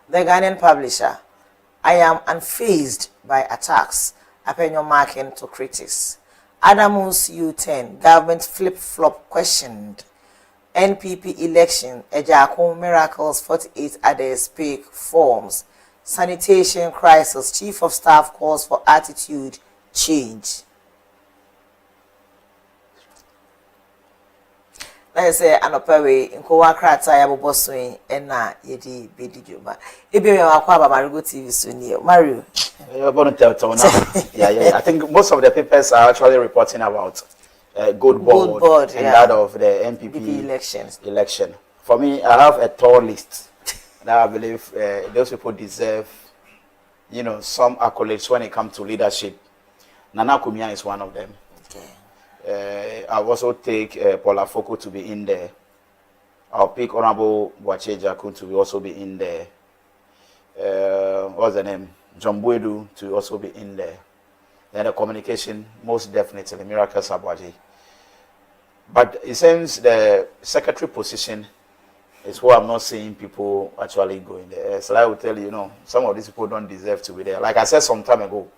The Ghanaian Publisher. I am unfazed by attacks. Apenyo marking to critics. Adamus U10. Government flip-flop questioned. NPP election, Ejakun miracles, 48 others pick forms. Sanitation crisis, Chief of Staff calls for attitude change. Let's say anopawe nkowa krata ya bobo swing ena yedi bedi juba. Ebe me wakwa ba Marego TV suni. Mario. You're going to tell now. Yeah. I think most of the papers are actually reporting about Gold Board and that of the NPP election. For me, I have a tall list that I believe those people deserve, some accolades when it comes to leadership. Nana Kumia is one of them. I'll also take Paula Foko to be in there. I'll pick Honorable Boache Jakun to also be in there. What's the name? John Buedu to also be in there. Then the communication, most definitely, Miracle Sabwaji. But it seems the secretary position is where I'm not seeing people actually going there. So I will tell you, some of these people don't deserve to be there. Like I said some time ago,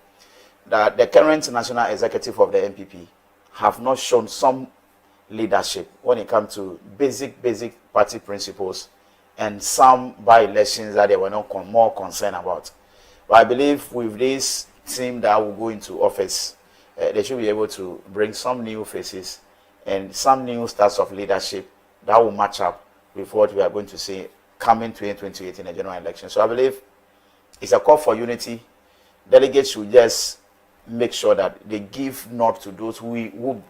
that the current national executive of the NPP have not shown some leadership when it comes to basic party principles and some by-elections that they were not more concerned about. But I believe with this team that will go into office, they should be able to bring some new faces and some new styles of leadership that will match up with what we are going to see coming 2028 in the general election. So I believe it's a call for unity. Delegates should just make sure that they give nod to those who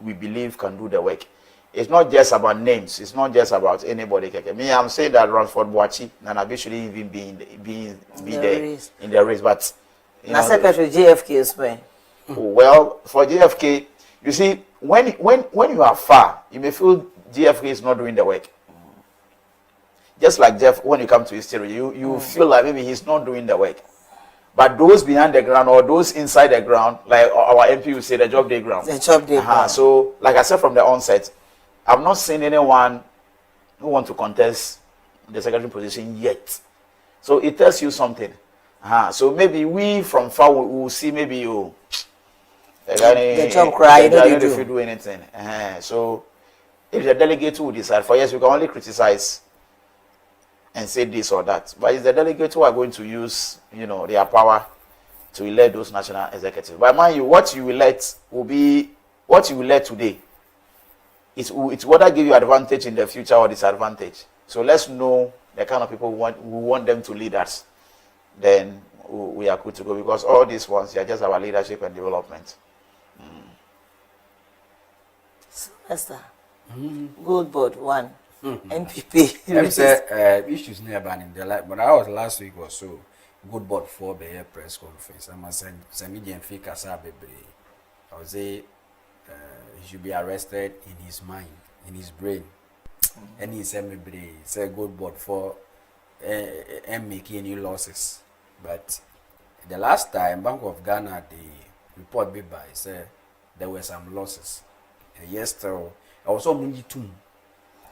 we believe can do the work. It's not just about names. It's not just about anybody. Me, I'm saying that Ransford Boachi and Nanabi shouldn't even be there in the race. But Secretary JFK is when. Well, for JFK, you see, when you are far, you may feel JFK is not doing the work. Just like Jeff, when you come to history, you feel like maybe he's not doing the work. But those behind the ground or those inside the ground, like our MP will say, the job day ground. The job day ground. So, like I said from the onset, I've not seen anyone who want to contest the secretary position yet. So it tells you something. So maybe we from far will see maybe the job cry, if you do anything. So if the delegate will decide, for yes, we can only criticize and say this or that. But it's the delegate who are going to use, their power to elect those national executives. But mind you, what you elect will be what you elect today. It's whether give you advantage in the future or disadvantage. So let's know the kind of people we want them to lead us. Then we are good to go, because all these ones are just our leadership and development. Esther, Gold Board 1. NPP. Let me say issues nearby in the life, but I was last week or so. Good Board 4 by a press conference. I must send me and fake as I would say he should be arrested in his mind, in his brain. And he said maybe say Good Board 4 and making any losses. But the last time Bank of Ghana the report by said there were some losses. And yesterday I was only two.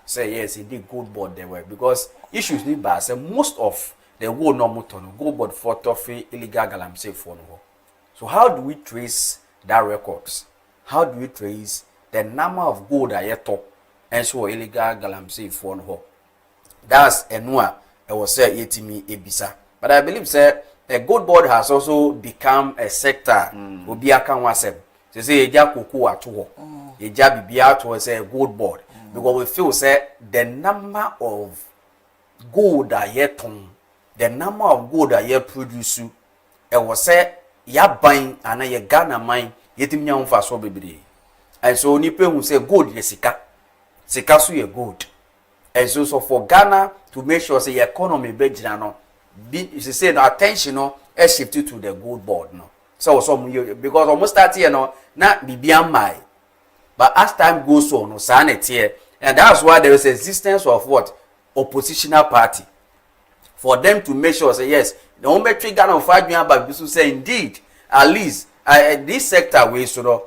Say yes, indeed, Gold Board they were, because issues need by say most of the world normal turn Gold Board for toffee illegal galamsey for no. So how do we trace that records? How do we trace the number of gold I top and so illegal galamsey for no? That's enua I was say yetimi ebisa. But I believe say the Gold Board has also become a sector. Obi akan wasem. Say eja koko atoho. Eja bibia to say Gold Board. Because we feel say the number of gold that you ton, the number of gold that you produce, and was say ya buying and ya Ghana mine yetim nya unfa so bebre. And so nipe who say gold ye sika so ye gold. And so for Ghana to make sure say the economy be no, you say no attention no is shifted to the Gold Board no. So because almost start here no na bibia mai. But as time goes on, and that's why there is existence of what? Oppositional party. For them to make sure, say, yes, the only trigger of 5 million back, to say, indeed, at least, this sector, we sort of,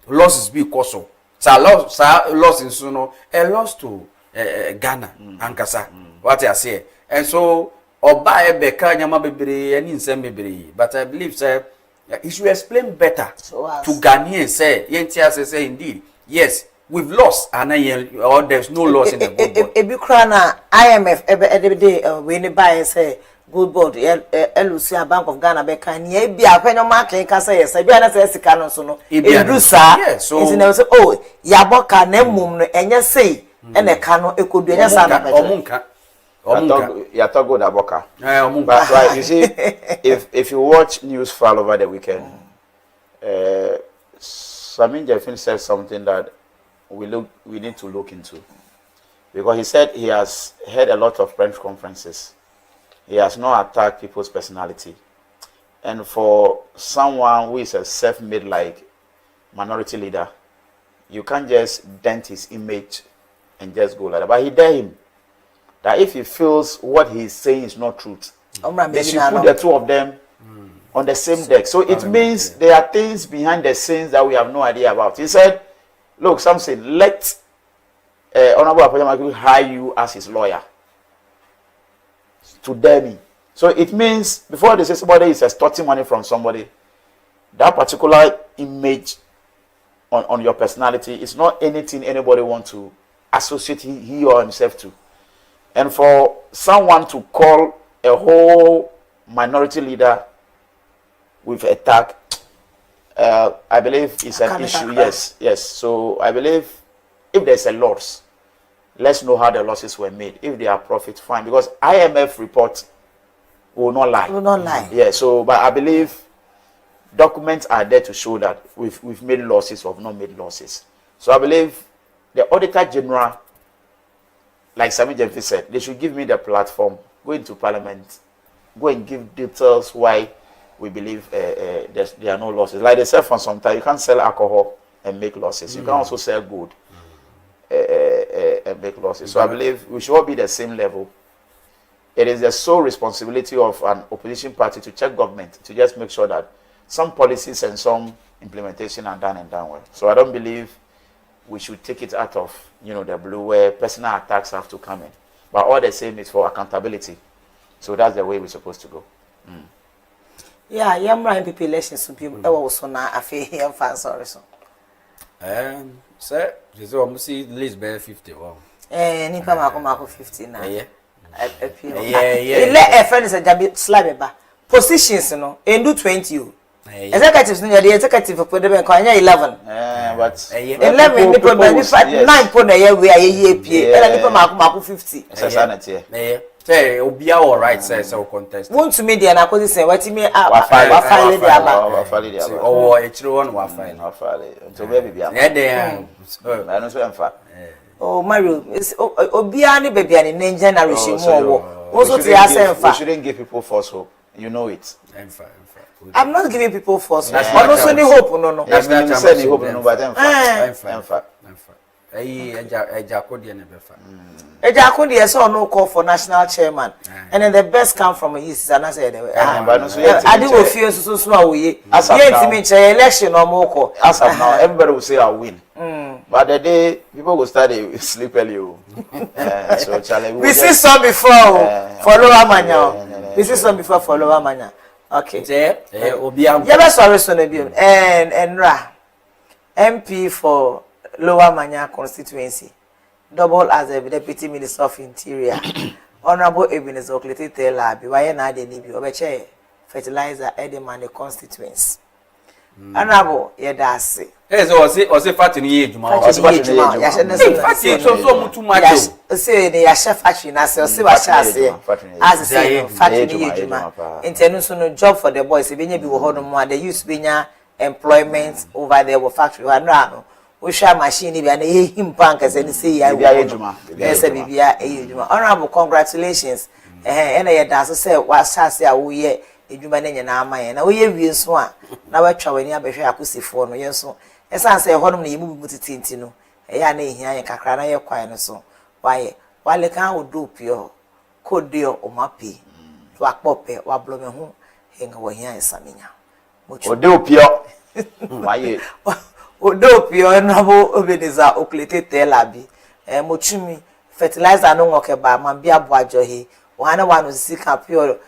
losses be cost. So, losses, a loss to Ghana, Ankasa, what I say. And so, Oba Ebeka, Yamabebre, and Insembebre. But I believe, sir, he should explain better to Ghanaians, say, say, indeed, yes, we've lost or there's no loss in the good board. Ebi kura na IMF ebe we ne buy say good board Lucia Bank of Ghana be kan ye bia kwenyo market ka say yes bia na say sika no so no edu sa so say oh ya boka na mum no enye say ene ka no ekodu enye sa na be omunka ya talk good aboka but right you see if you watch news fall over the weekend Samin Jeffin said something that we need to look into, because he said he has had a lot of press conferences. He has not attacked people's personality, and for someone who is a self-made like minority leader, you can't just dent his image and just go like that. But he dare him that if he feels what he's saying is not truth, they should put the two of them on the same deck. So it means there are things behind the scenes that we have no idea about. He said, look, something, let Honorable Apoyama hire you as his lawyer to dare me. So it means before they say somebody is extorting money from somebody, that particular image on your personality is not anything anybody wants to associate he or himself to. And for someone to call a whole minority leader with attack, I believe it's an issue. Yes. So I believe if there's a loss, let's know how the losses were made. If they are profit, fine. Because IMF report will not lie. Yeah. So, but I believe documents are there to show that we've made losses or not made losses. So I believe the Auditor General, like Sami Jemfi said, they should give me the platform, go into Parliament, go and give details why we believe there are no losses. Like they said from some time, you can't sell alcohol and make losses. You can also sell gold and make losses. So I believe we should all be the same level. It is the sole responsibility of an opposition party to check government, to just make sure that some policies and some implementation are done and done well. So I don't believe we should take it out of the blue where personal attacks have to come in. But all the same is for accountability. So that's the way we're supposed to go. Yeah, running people elections so people also na afi here fan sorry so. Sir, this almost list bear 50 wow. Nipa mako 50 na. Yeah. Let a friend is a jabi slab ba. Positions no, do 20 you. Executives no the executive for the bank 11. But 11 nipa 9 po na ye we aye pie. Ela nipa mako 50. Sanity. Say obia all right say contest. Want to media na cause say what me wa file the aba. Oh, echiro one wa file. Wa file. So baby bia. Yeah, I know so emfa. Oh Mario, obia ni baby ani na generation mo. Also to yourself. We shouldn't give people false hope. You know it. I'm not giving people false hope. Also any hope no. Yes, you said any hope no but emfa. Eja Kodi ne befa. Eja Kodi yes or no call for national chairman. And then the best come from east and I said I do feel so we election or more. As of now everybody will say I'll win. But the day people will start sleep early. So Charlie, we see some before for Lower Manya. We see some before for Lower Manya. Okay. Obiam. Yeah, sorry so and Ra MP for Lower Manya constituency, double as a deputy minister of interior. Honorable Ebenezer Oklete tell Labi why na de nibi obeche fertilizer Edemane constituency. Honorable Yedase. So fat in ye juma. Fat so much much. Say the chef factory na say wa sha say as say factory ye juma. Intenu so no job for the boys e benya bi wo hodo mo the use benya employment over there wo factory wa no. We share machine bi na ye him bank as any say ya ejuma. Yes bibia ejuma. Honorable congratulations. Na ye dance say wa sha say a wo ye ejuma na nya na amaye na wo ye wie so a na wa twa wani abehwe akosifo no ye so esan say honum na yimu bi titinti no ya na ehia ye kakra na ye kwae no so waye wale kan odo pio kodio omapi wa pope wa blome ho henga wo hia esamenya odo pio waye odo pio na bo Ebenezer Oklete telabi mochumi fertilizer no ngoke ba ma bia bo ajohi wo na wa no sika pio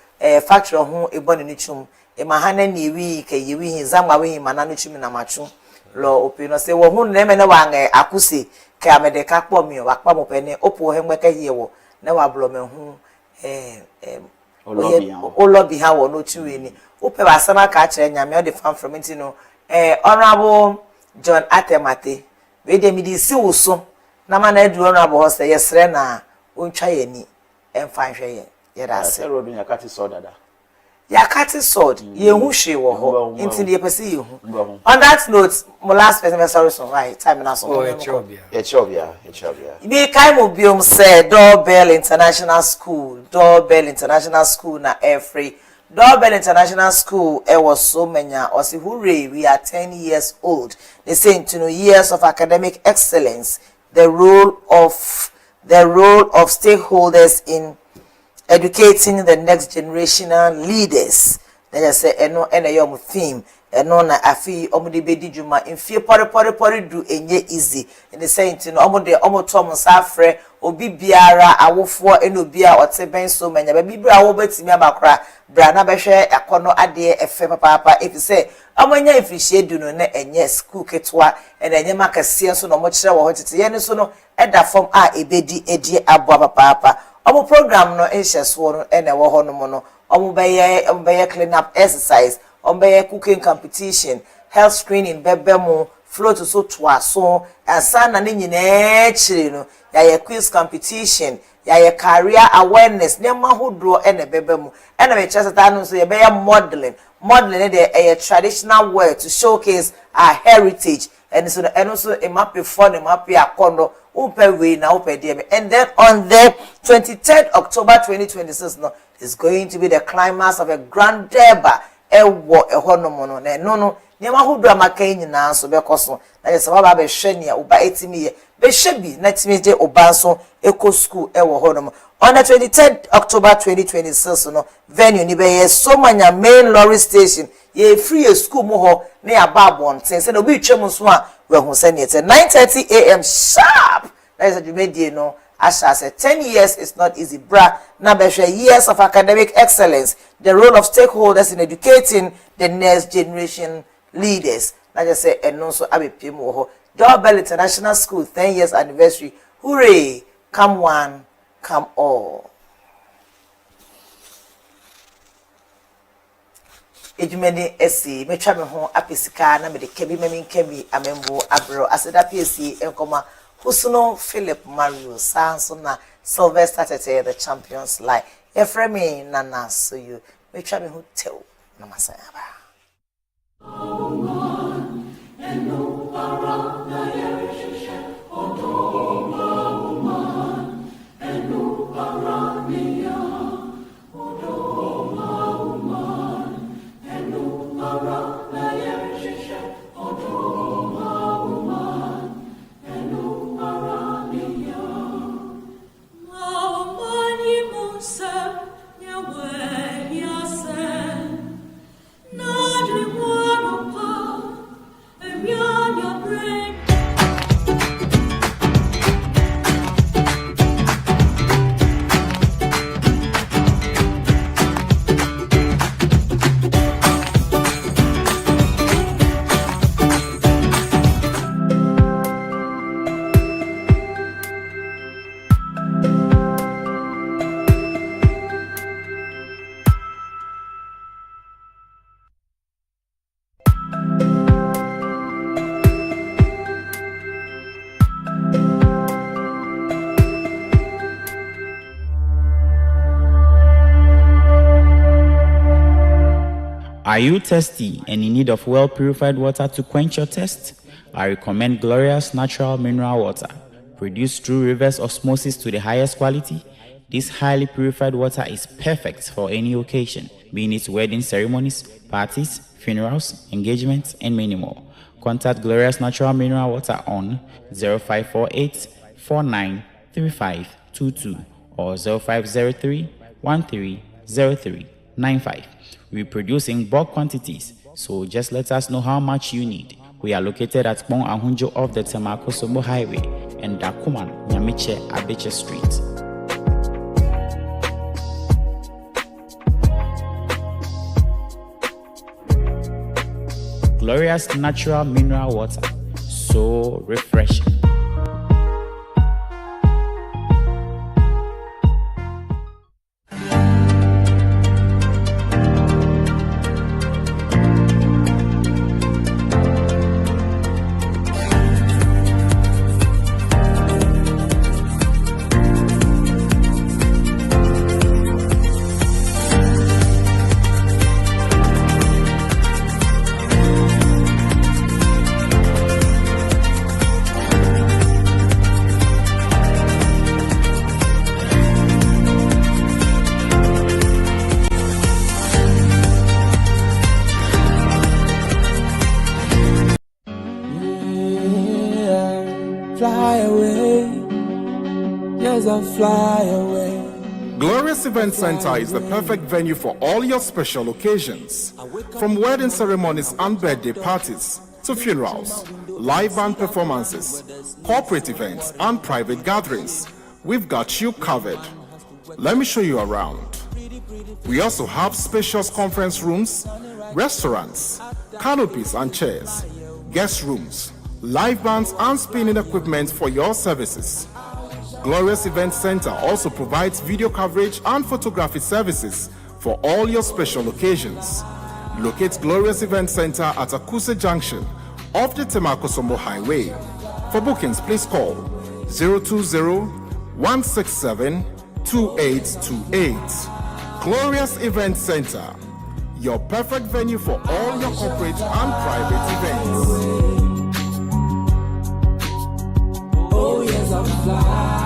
factory ho ebone ni chum e ma hana ni wi ke yiwi hin zama wi hin mana no chumi na machu lo opino se wo hu ne me ne wange akuse ka me de ka kpo mi o akpa mo pene opo he ngbe ka ye wo ne wa blo me hu o lobby ha wo no chiwe ni ope ba sama ka kire nyame o de fan from it no honorable John Atemate we de mi di si wo so na ma na edu honorable ho se yesre na ontwa ye ni emfa hwe ye ye da se road nya kati so dada ya kati sword ye hu hwe wo ho inti ye pese ye hu on that note my last person sorry so right time na so Echobia ibi kai mo biom say Doorbell International School na every Doorbell International School was so many osi hooray we are 10 years old they say into years of academic excellence the role of stakeholders in educating the next generational leaders. Then I say, eno your theme, eno na afi omudi bedi juma infie pori do enye easy. And they saying to no omo tom safre obi biara awofo eno bia ote ben so manya baby bra wo betimi abakra bra na behwe akono ade efe papa if you say amanya ifihie du no na enye school ketwa and enye makase so no mo kire wo hotete ye ne so no eda form a ebedi edi abo papa omo program no ehyeso no ene wo ho no mo no omo beye clean up exercise omo beye cooking competition health screening bebemu float so twaso asana ne nyina chire no ya quiz competition ya career awareness ne mahodro ene bebemu ene me chese ta no so ye beye modeling dey a traditional way to showcase our heritage and so it might be fun it might be akondo we now and then on the 23rd October 2026 no is going to be the climax of a grand deba no nema hudu amaka nyina so bekoso na yesa baba be hwenia uba etimi be hwebi na timi de obanso eco school ewo honom on the 23rd October 2026 no venue ni be so manya main lorry station ye free school mo ho na ya babon ten se no bi twem so a we hu se ne 9:30 a.m. sharp that is a jumedie no Asha said 10 years is not easy bra na be years of academic excellence the role of stakeholders in educating the next generation leaders. I just say and also Abe Pimo Doorbell International School 10 years anniversary. Hooray! Come one, come all. Ejumeni esi me twa me ho apesika na me de kebi me kebi amembo abro aseda PSC enkoma Husuno Philip Mario Sanso na Sylvester Tete the champions lie. Efremi nana so you me twa me ho tew na masaya ba. Are you thirsty and in need of well-purified water to quench your thirst? I recommend Glorious Natural Mineral Water. Produced through reverse osmosis to the highest quality, this highly purified water is perfect for any occasion, being it wedding ceremonies, parties, funerals, engagements, and many more. Contact Glorious Natural Mineral Water on 0548 493522 or 0503 130395. We produce in bulk quantities, so just let us know how much you need. We are located at Bon Ahunjo off the Temako-Sobo Highway and Dakuman, Nyamiche, Abeche Street. Glorious natural mineral water. So refreshing. Fly away, yes, I'll fly away. Glorious Event Center is the perfect venue for all your special occasions. From wedding ceremonies and birthday parties to funerals, live band performances, corporate events, and private gatherings, we've got you covered. Let me show you around. We also have spacious conference rooms, restaurants, canopies and chairs, guest rooms, live bands and spinning equipment for your services. Glorious Event Center also provides video coverage and photography services for all your special occasions. Locate Glorious Event Center at Akuse Junction off the Temakosombo Highway. For bookings, please call 020-167-2828. Glorious Event Center, your perfect venue for all your corporate and private events. Oh yes, I'll fly.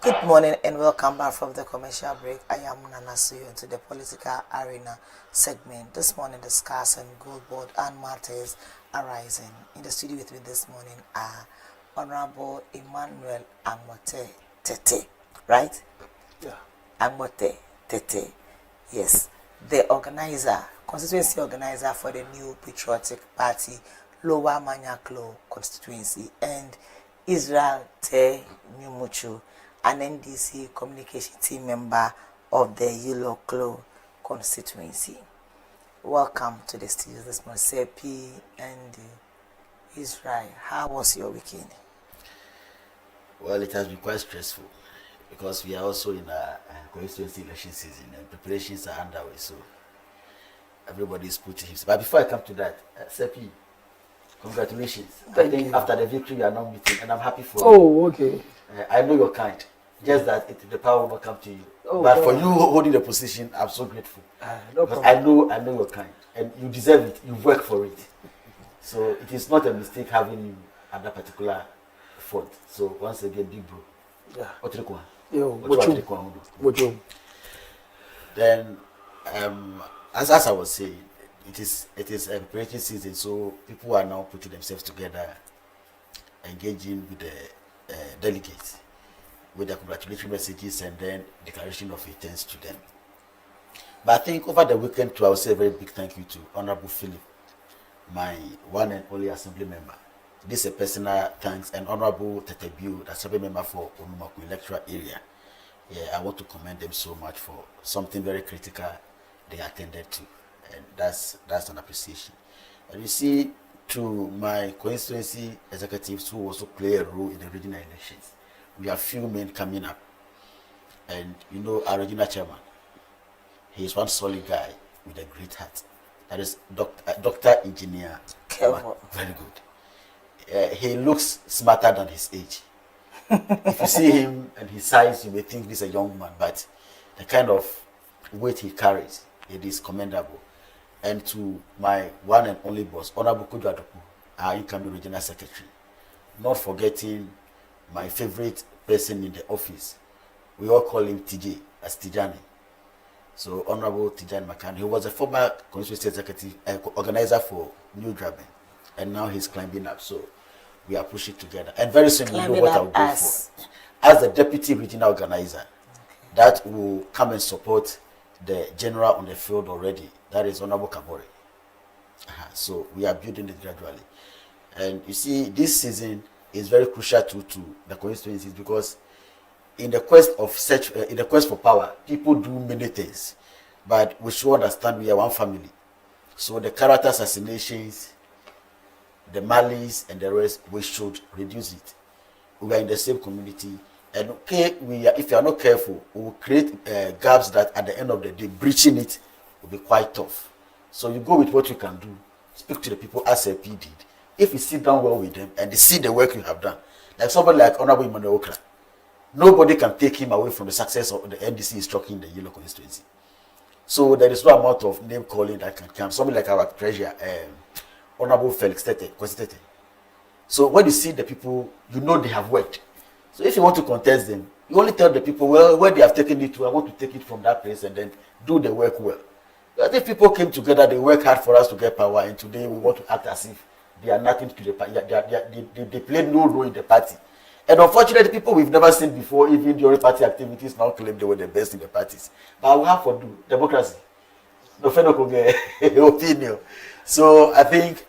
Good morning and welcome back from the commercial break. I am Nana Suyo into the political arena segment. This morning discussing gold board and matters arising. In the studio with me this morning are Honorable Emmanuel Amote Tete, right? Yeah. Amote Tete, yes. The organizer, constituency organizer for the new Patriotic Party, Lower Manyaklo constituency, and Israel Te Nyumuchu, an NDC communication team member of the Yuloklo constituency. Welcome to the studio this morning, Sepi and Israel. How was your weekend? Well, it has been quite stressful because we are also in a constituency election season and preparations are underway, so everybody is putting himself. But before I come to that, Sepi, congratulations. I think after the victory you are now meeting, and I'm happy for you. Oh, okay. I know your kind. Just that the power will not come to you. Oh, but for you holding the position, I'm so grateful. No because problem. I know your kind, and you deserve it. You work for it. So it is not a mistake having you at that particular front. So once again, big bro. Yeah. What do you want? Yo, Then, as I was saying, it is a preparation season, so people are now putting themselves together, engaging with the delegates, with their congratulatory messages and then declaration of intents to them. But I think over the weekend too, I will say a very big thank you to Honorable Philip, my one and only assembly member. This is a personal thanks, and Honorable Tetebiu, the assembly member for Onumaku electoral area. Yeah, I want to commend them so much for something very critical they attended to, and that's an appreciation. And you see, to my constituency executives who also play a role in the regional elections, we have few men coming up, and you know our regional chairman, he is one solid guy with a great heart. That is Dr. Engineer. Very good. He looks smarter than his age. If you see him and his size, you may think he's a young man, but the kind of weight he carries, it is commendable. And to my one and only boss, Honorable Kojo Adopu, our incoming regional secretary, not forgetting my favorite person in the office. We all call him TJ, as Tijani. So Honorable Tijan Makan, he was a former constituency executive organizer for New Draben, and now he's climbing up. So we are pushing together, and very soon we'll know what I'll go for. As the deputy regional organizer, that will come and support the general on the field already. That is Honorable Kabore. So we are building it gradually, and you see, this season is very crucial to the constituencies because in the quest for power, people do many things, but we should understand we are one family. So the character assassinations, the malice, and the rest, we should reduce it. We are in the same community, and if you are not careful, we will create gaps that at the end of the day, breaching it will be quite tough. So you go with what you can do. Speak to the people as a P did. If you sit down well with them and they see the work you have done, like somebody like Honorable Emmanuel Okra, nobody can take him away from the success of the NDC is talking the Yellow constituency. So there is no amount of name calling that can come. Somebody like our treasurer, Honorable Felix Tete. So when you see the people, you know they have worked. So if you want to contest them, you only tell the people, well, where they have taken it to, I want to take it from that place and then do the work well. But if people came together, they work hard for us to get power, and today we want to act as if they are nothing to the party. They play no role in the party. And unfortunately, people we've never seen before, even during party activities, now claim they were the best in the parties. But we have to do democracy. No opinion. So I think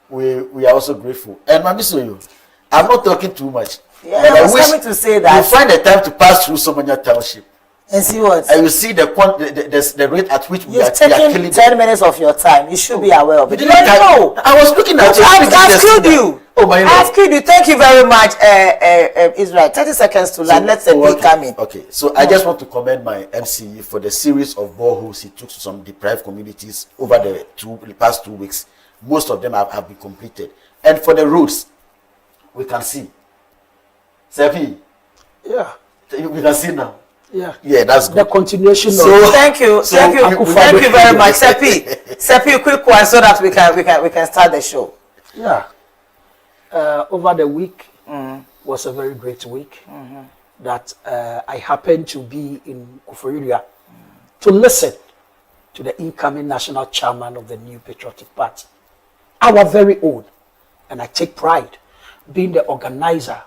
we are also grateful. And Mamisoyo, I'm not talking too much. Yeah, I was coming to say that. You find the time to pass through Somanya Township. And see what? And you see the rate at which we are killing 10 minutes of your time. You should be aware of it. You know, I was looking at I've killed you. Oh my God. I've killed you. Thank you very much, Israel. 30 seconds to land. Let's come in. Okay, so I just want to commend my MCE for the series of boreholes he took to some deprived communities over the past 2 weeks. Most of them have been completed. And for the roads, we can see. Sepi. Yeah. We can see now. Yeah, that's good. The continuation. Thank you very much, Sepi. Quick one so that we can start the show. Yeah. Over the week was a very great week. That I happened to be in Kufuria to listen to the incoming national chairman of the New Patriotic Party, our very own, and I take pride being the organizer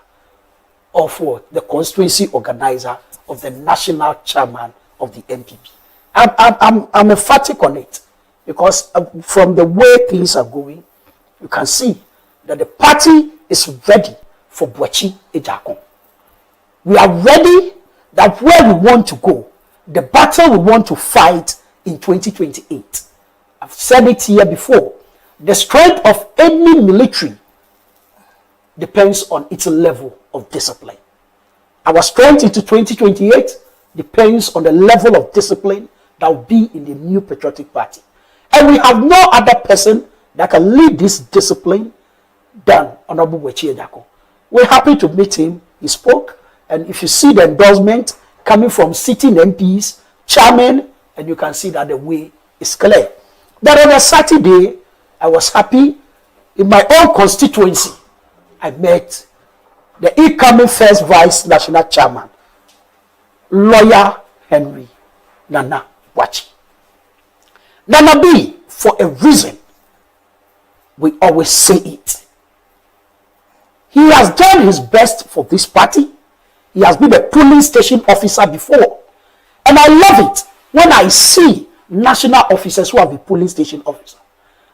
of what the constituency organizer of the national chairman of the NPP. I'm emphatic on it because from the way things are going, you can see that the party is ready for Boachi Ejakon. We are ready that where we want to go, the battle we want to fight in 2028. I've said it here before. The strength of any military depends on its level of discipline. Our strength into 2028 depends on the level of discipline that will be in the New Patriotic Party. And we have no other person that can lead this discipline than Honorable Boachi Ejakon. We're happy to meet him. He spoke. And if you see the endorsement coming from sitting MPs, chairman, and you can see that the way is clear. Then on a Saturday, I was happy. In my own constituency, I met the incoming first vice national chairman, lawyer Henry Nana Boachi. Nana B, for a reason, we always say it. He has done his best for this party. He has been a polling station officer before. And I love it when I see national officers who have been polling station officers.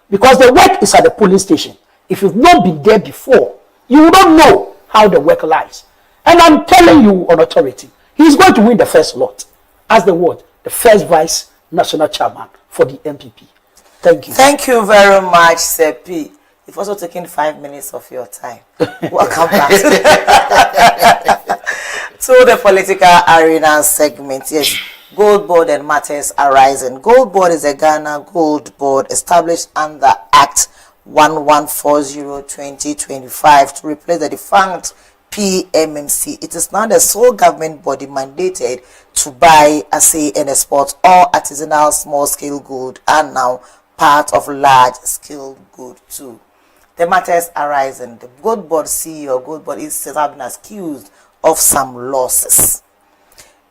Because the work is at the polling station. If you've not been there before, you don't know how the work lies. And I'm telling you on authority, he's going to win the first lot as the first vice national chairman for the MPP. Thank you. Thank you very much, Sepi. You've also taken 5 minutes of your time. Welcome back to the political arena segment. Yes, Gold Board and matters arising. Gold Board is a Ghana Gold Board established under Act 1140-2025 to replace the defunct PMMC. It is now the sole government body mandated to buy, assay, and export all artisanal small-scale gold and now part of large-scale gold too. The matters arising. The Gold Board CEO, Gold Board, is having accused of some losses.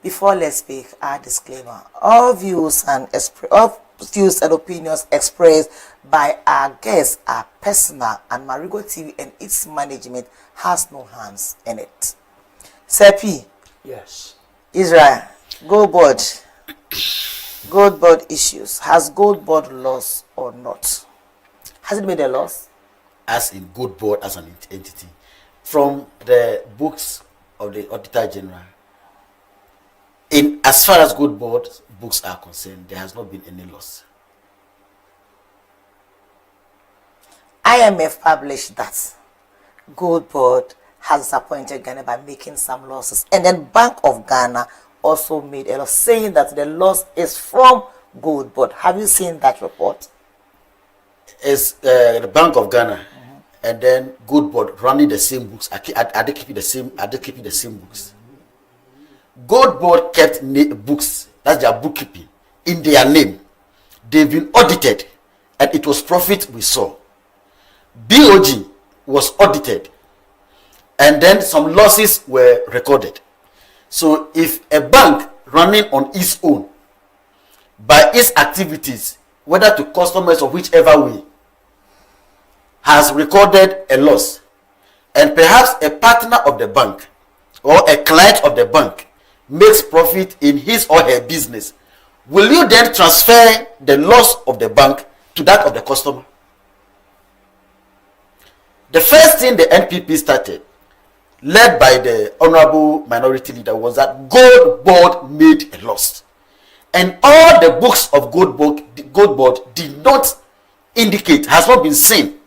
Before let's speak, our disclaimer: all views and opinions expressed by our guests are personal, and Marego TV and its management has no hands in it. Sepi. Yes. Israel, Gold board issues. Has Gold board lost or not? Has it made a loss? As in Gold board as an entity, from the books of the Auditor General, in as far as Gold board books are concerned, there has not been any loss. IMF published that Gold board has disappointed Ghana by making some losses, and then Bank of Ghana also made a loss, saying that the loss is from Gold board. Have you seen that report? It's the Bank of Ghana and then Gold board running the same books. Are they keeping the same? Are they keeping the same books? Gold board kept books, that's their bookkeeping, in their name. They've been audited, and it was profit we saw. BOG was audited, and then some losses were recorded. So if a bank running on its own by its activities, whether to customers or whichever way, has recorded a loss, and perhaps a partner of the bank or a client of the bank makes profit in his or her business, will you then transfer the loss of the bank to that of the customer? The first thing the NPP started, led by the honorable minority leader, was that Gold board made a loss, and all the books of Gold board did not indicate, has not been seen.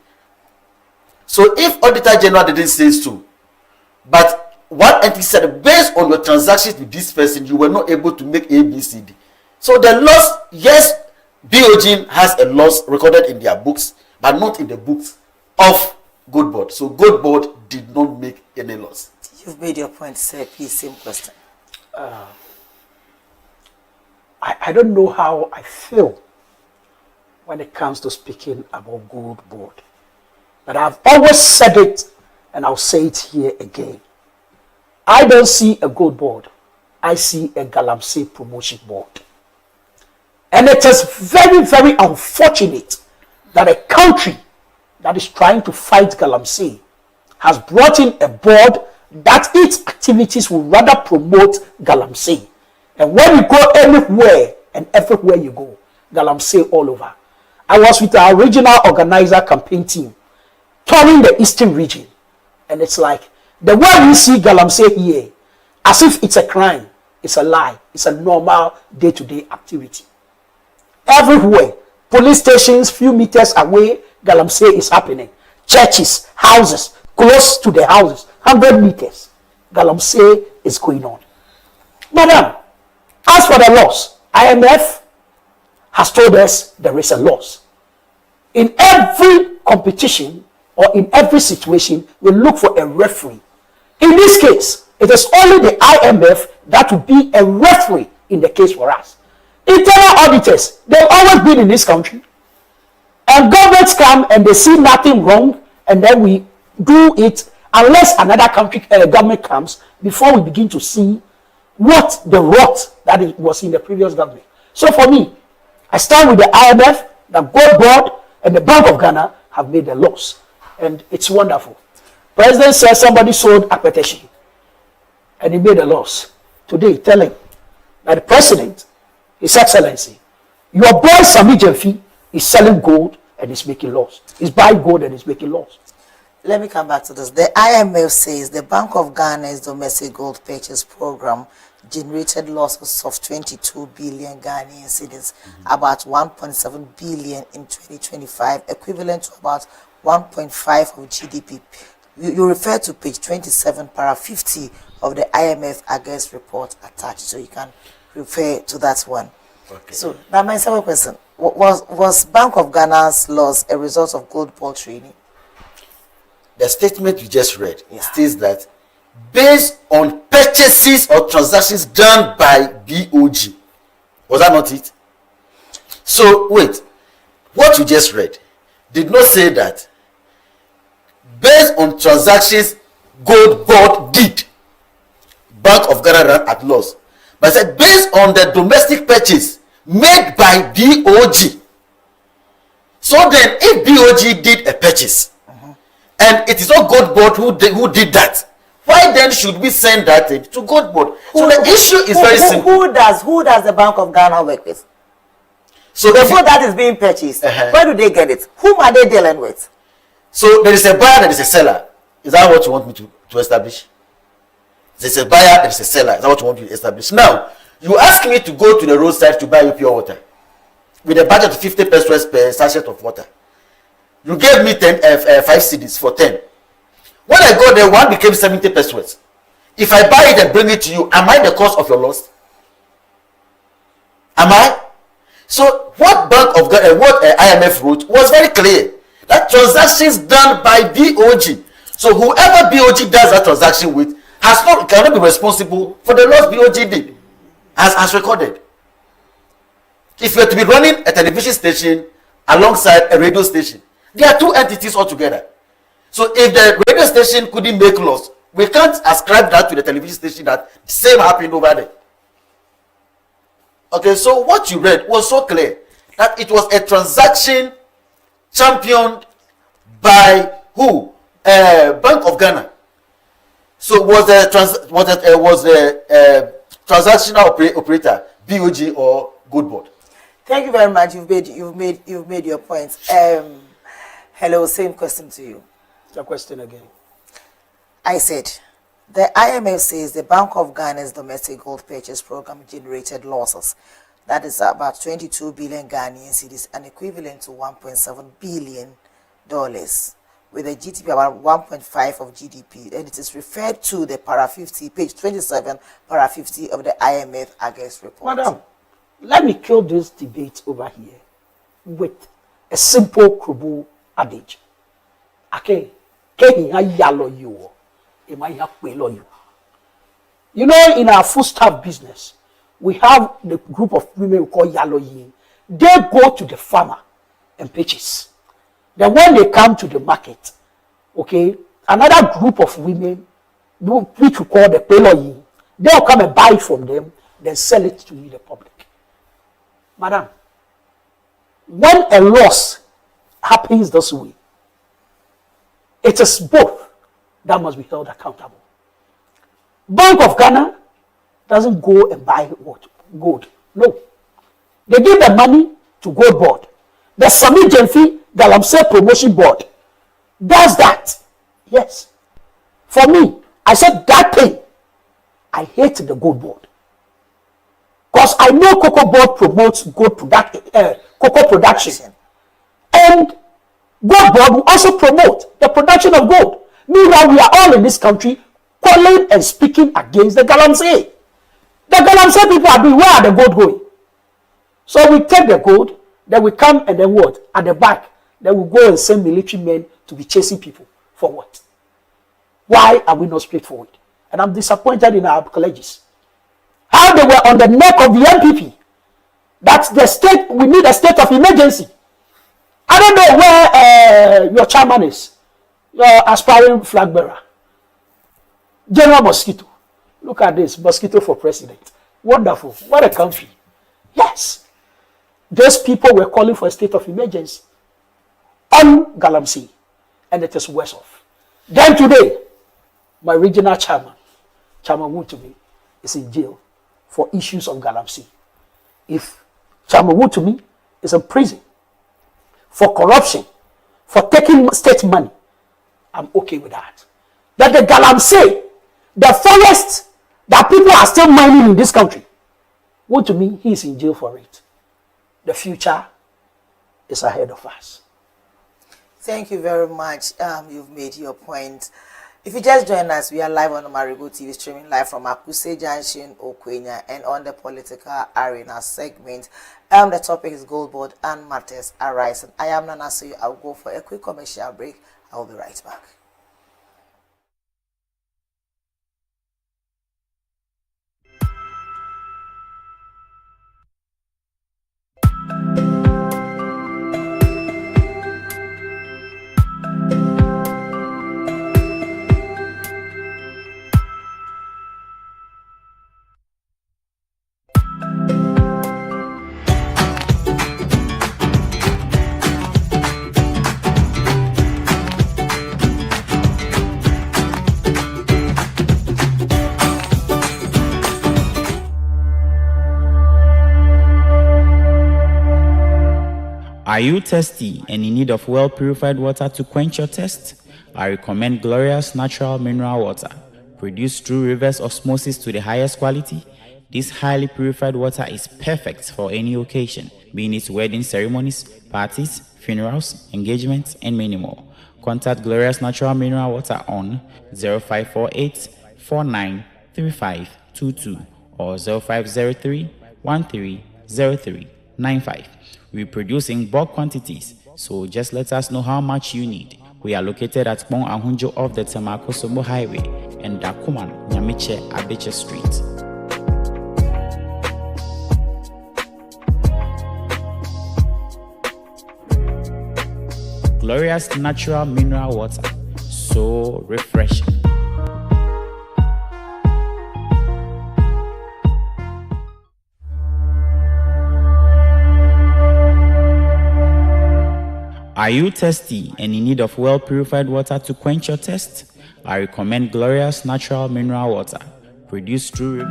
So if Auditor General didn't say so, but one entity said, based on your transactions with this person, you were not able to make ABCD. So the loss, yes, BOG has a loss recorded in their books, but not in the books of Gold board. So Gold board did not make any loss. You've made your point, sir. Please, same question. I don't know how I feel when it comes to speaking about Gold board. But I've always said it, and I'll say it here again. I don't see a Gold board. I see a Galamsey promotion board. And it is very, very unfortunate that a country that is trying to fight Galamsey has brought in a board that its activities will rather promote Galamsey. And when you go anywhere and everywhere you go, Galamsey all over. I was with our regional organizer campaign team touring the eastern region, and it's like the way we see Galamsey here, as if it's a crime, it's a lie, it's a normal day-to-day activity. Everywhere, police stations, few meters away, Galamsey is happening. Churches, houses, close to the houses, 100 meters, Galamsey is going on. Madam, as for the loss, IMF has told us there is a loss. In every competition or in every situation, we look for a referee. In this case, it is only the IMF that will be a referee in the case for us. Internal auditors, they've always been in this country. And governments come and they see nothing wrong, and then we do it unless another country government comes before we begin to see what the rot that it was in the previous government. So for me, I stand with the IMF, the Gold board, and the Bank of Ghana have made a loss. And it's wonderful. President says somebody sold Akpeteshi and he made a loss. Today, telling that the president, His Excellency, your boy Sami Jemfi is selling gold and is making loss. He's buying gold and is making loss. Let me come back to this. The IMF says the Bank of Ghana's domestic gold purchase program generated losses of 22 billion Ghanaian cedis, about 1.7 billion in 2025, equivalent to about 1.5 of GDP. You refer to page 27, para 50 of the IMF August report attached, so you can refer to that one. Okay. So now my second question: was Bank of Ghana's loss a result of gold ball trading? The statement you just read states that based on purchases or transactions done by BOG. Was that not it? So wait, what you just read did not say that based on transactions Gold board did, Bank of Ghana ran at loss. But I said based on the domestic purchase made by BOG. So then, if BOG did a purchase, and it is not Gold Board who did that, why then should we send that to Gold Board? So the issue is very simple. Who does the Bank of Ghana work with? So before that is being purchased, where do they get it? Whom are they dealing with? So there is a buyer, there is a seller. Is that what you want me to establish? There is a buyer, there is a seller. Is that what you want me to establish? Now, you ask me to go to the roadside to buy you pure water with a budget of 50 pesos per sachet of water. You gave me 5 cedis for 10. When I go there, one became 70 pesos. If I buy it and bring it to you, am I the cause of your loss? Am I? So what Bank of Ghana, what IMF wrote was very clear. That transactions done by BOG. So whoever BOG does that transaction with cannot be responsible for the loss BOG did, as recorded. If you are to be running a television station alongside a radio station, there are two entities altogether. So if the radio station couldn't make loss, we can't ascribe that to the television station that the same happened over there. Okay, so what you read was so clear that it was a transaction championed by who? Bank of Ghana. So was the transactional operator BOG or Gold Board? Thank you very much. You've made your points. Hello, same question to you. The question again. I said, the IMF says the Bank of Ghana's domestic gold purchase program generated losses. That is about 22 billion Ghanaian cedis, and equivalent to $1.7 billion, with a GDP about 1.5 of GDP. And it is referred to the para 50, page 27, para 50 of the IMF August report. Madam, let me kill this debate over here with a simple Krubu adage. Okay, you know, in our foodstuff business, we have the group of women we call yellow yin. They go to the farmer and purchase. Then when they come to the market, okay, another group of women, which we call the pelo yin, they'll come and buy from them, then sell it to the public. Madam, when a loss happens this way, it is both that must be held accountable. Bank of Ghana doesn't go and buy what? Gold. No. They give the money to Gold Board. The Sami Jenfi Galamsey Promotion Board does that. Yes. For me, I said that thing, I hate the Gold Board. Because I know Cocoa Board promotes gold cocoa production. And Gold Board will also promote the production of gold. Meanwhile, we are all in this country calling and speaking against the Galamsey. The Galamsey people are doing, where are the gold going? So we take the gold, then we come and then what? At the back, then we go and send military men to be chasing people. For what? Why are we not straightforward? And I'm disappointed in our colleges. How they were on the neck of the MPP. That's the state, we need a state of emergency. I don't know where your chairman is, your aspiring flag bearer. General Mosquito. Look at this, Mosquito for president. Wonderful. What a country. Yes. Those people were calling for a state of emergency on Galamsey, and it is worse off. Then today, my regional chairman, Chairman Wutumi, is in jail for issues of Galamsey. If Chairman Wutumi is in prison for corruption, for taking state money, I'm okay with that. But the Galamsey, the forest that people are still mining in this country, Wutumi, he is in jail for it. The future is ahead of us. Thank you very much. You've made your point. If you just join us, we are live on Marego TV, streaming live from Akuse Junction, Okwenya, and on the political arena segment. The topic is Gold Board and matters arising. I am Nana Soy. I'll go for a quick commercial break. I will be right back. Are you thirsty and in need of well-purified water to quench your thirst? I recommend Glorious Natural Mineral Water, produced through reverse osmosis to the highest quality. This highly purified water is perfect for any occasion, being it wedding ceremonies, parties, funerals, engagements, and many more. Contact Glorious Natural Mineral Water on 0548 493522 or 0503 130395. We produce in bulk quantities, so just let us know how much you need. We are located at Bon Ahunjo off the Tamako Sobo Highway and Dakuman, Nyamiche, Abeche Street. Glorious Natural Mineral Water, so refreshing. Are you thirsty and in need of well-purified water to quench your thirst? I recommend Glorious Natural Mineral Water, produced through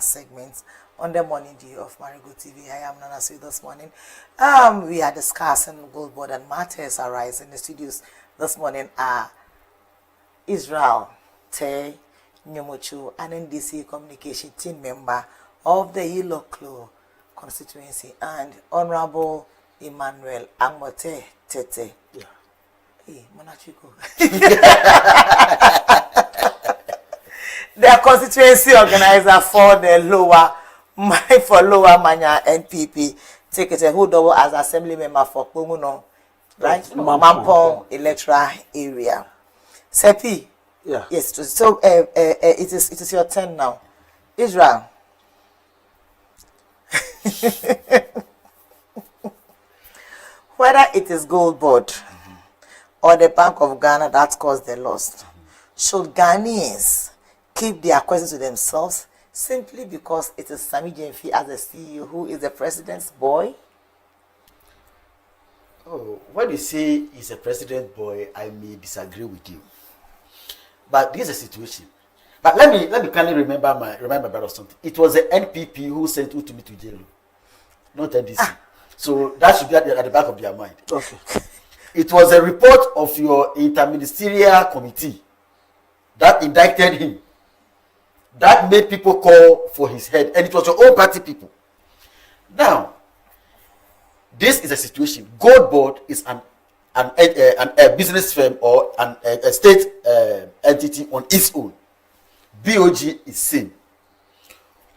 segments on the morning dew of Marego TV. I am Nana Sui this morning. We are discussing gold board and matters arise in the studios this morning are Israel Te Nyomuchu, an NDC communication team member of the Iloklo constituency, and Honorable Emmanuel Amote Tete. Yeah. Hey, Monachiko. The constituency organizer for the lower Manya NPP ticket, who double as assembly member for Kumuno, right? Mampong electoral area. Sepi. Yeah. Yes. So it is your turn now, Israel. Whether it is Gold Board or the Bank of Ghana that caused the loss, should Ghanaians keep their questions to themselves simply because it is Sami Jemfi as the CEO who is the president's boy? Oh, when you say he's a president boy, I may disagree with you. But this is a situation. But let me kindly remind my brother something. It was the NPP who sent Utumi to jail, not NDC. So that should be at the back of their mind. Okay. It was a report of your interministerial committee that indicted him, that made people call for his head, and it was your own party people. Now, this is a situation. Gold Board is a business firm or a state entity on its own. BOG is same.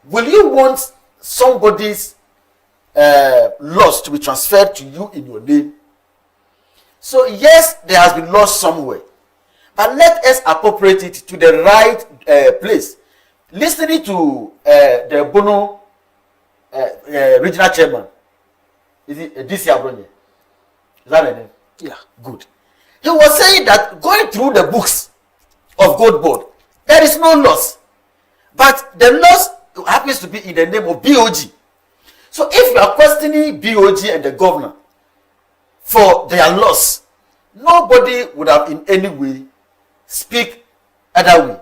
Will you want somebody's loss to be transferred to you in your name? So yes, there has been loss somewhere, but let us appropriate it to the right place. Listening to the Bono regional chairman, is it DC Abronye? Is that the name? Yeah. Good. He was saying that going through the books of Gold Board, there is no loss. But the loss happens to be in the name of BOG. So if you are questioning BOG and the governor for their loss, nobody would have in any way speak other way.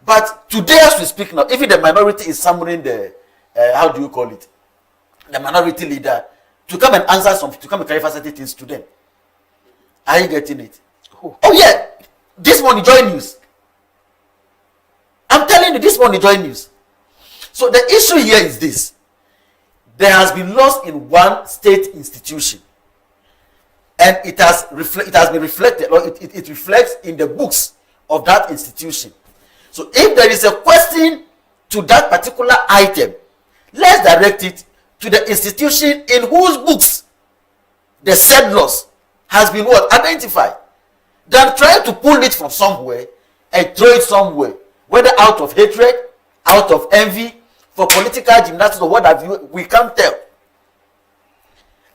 But today as we speak now, even the minority is summoning the, how do you call it? The minority leader to come and answer something, to come and clarify certain things to them. Are you getting it? Oh yeah, this morning joy news. I'm telling you, this morning joy news. So the issue here is this. There has been loss in one state institution. And it has been reflected, or it reflects in the books of that institution. So if there is a question to that particular item, let's direct it to the institution in whose books the said loss has been what? Identified. Than trying to pull it from somewhere and throw it somewhere, whether out of hatred, out of envy, for political gymnastics or what have you, we can't tell.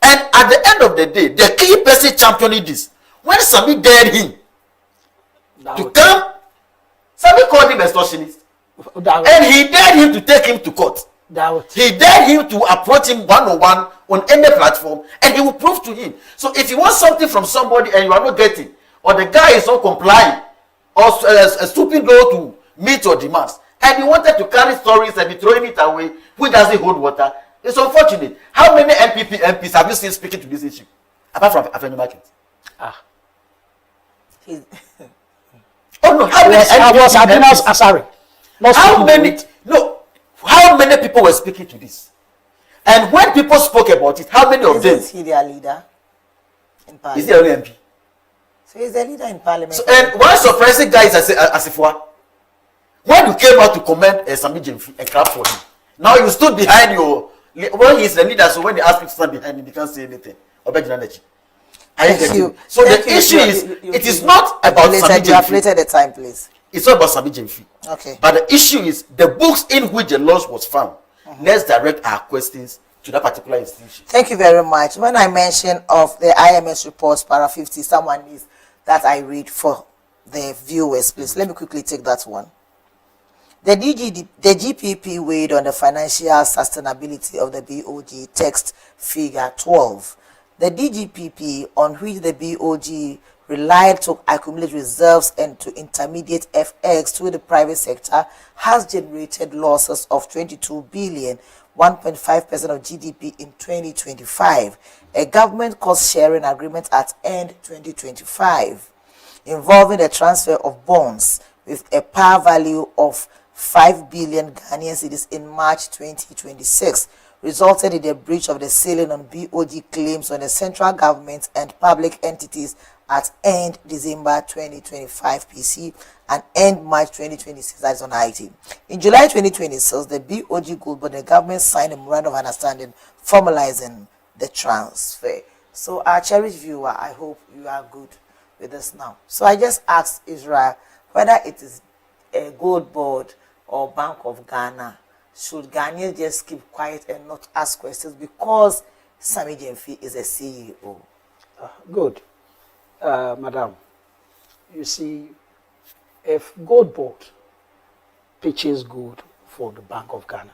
And at the end of the day, the key person championing this, when Sami dared him to come Somebody called him extortionist. And he dared him to take him to court. He dared him to approach him one-on-one on any platform, and he will prove to him. So if you want something from somebody and you are not getting, or the guy is not complying, or a stupid law to meet your demands, and you wanted to carry stories and be throwing it away, which doesn't hold water, it's unfortunate. How many MPs have you seen speaking to this issue? Apart from Afeni Market. Oh no, how many Asari. How many people were speaking to this? And when people spoke about it, how many of them? Is he their leader in parliament? Is he only MP? So he's the leader in parliament. So, and one surprising guy is Asifua. When you came out to commend Sami Jemfi and clap for him, now you stood behind your. Well, he's the leader, so when they ask you to stand behind him, you can't say anything. Thank you. So the issue is, it is not about Sami Jemfi. You have later the time, please. It's not about Sami Jemfi. Okay. But the issue is the books in which the laws was found. Let's direct our questions to that particular institution. Thank you very much. When I mention of the IMS reports, para 50, someone needs that I read for the viewers, please. Let me quickly take that one. The GPP weighed on the financial sustainability of the BOG, text figure 12. The DGPP, on which the BOG relied to accumulate reserves and to intermediate FX to the private sector, has generated losses of 22 billion, 1.5% of GDP in 2025. A government cost-sharing agreement at end 2025 involving the transfer of bonds with a par value of 5 billion Ghanaian cedis in March 2026 resulted in the breach of the ceiling on BOG claims on the central government and public entities at end December 2025 PC and end March 2026, that is on IT. In July 2026, the BOG Gold Board and the government signed a memorandum of understanding formalizing the transfer. So our cherished viewer, I hope you are good with us now. So I just asked Israel whether it is a Gold Board or Bank of Ghana. Should Ghanaians just keep quiet and not ask questions because Sami Jemfi is a CEO? Good. Madam, you see, if Gold Board pitches good for the Bank of Ghana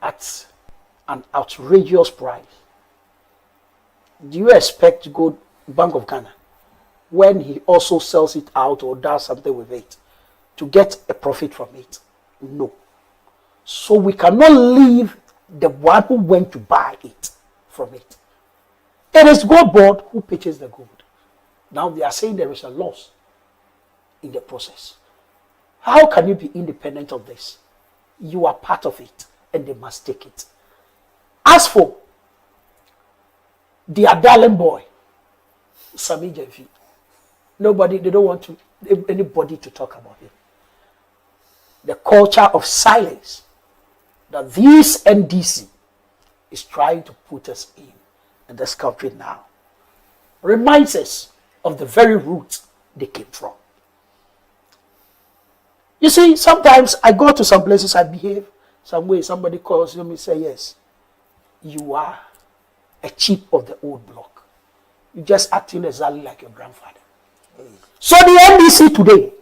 at an outrageous price, do you expect Bank of Ghana, when he also sells it out or does something with it, to get a profit from it? No. So we cannot leave the one who went to buy it from it. It is Gold Board who pitches the gold. Now they are saying there is a loss in the process. How can you be independent of this? You are part of it and they must take it. As for their darling boy, Sami Jemfi, they don't want anybody to talk about him. The culture of silence that this NDC is trying to put us in this country now reminds us of the very root they came from. You see, sometimes I go to some places, I behave some way, somebody calls me, say, yes, you are a chief of the old block. You're just acting exactly like your grandfather. So the NDC today,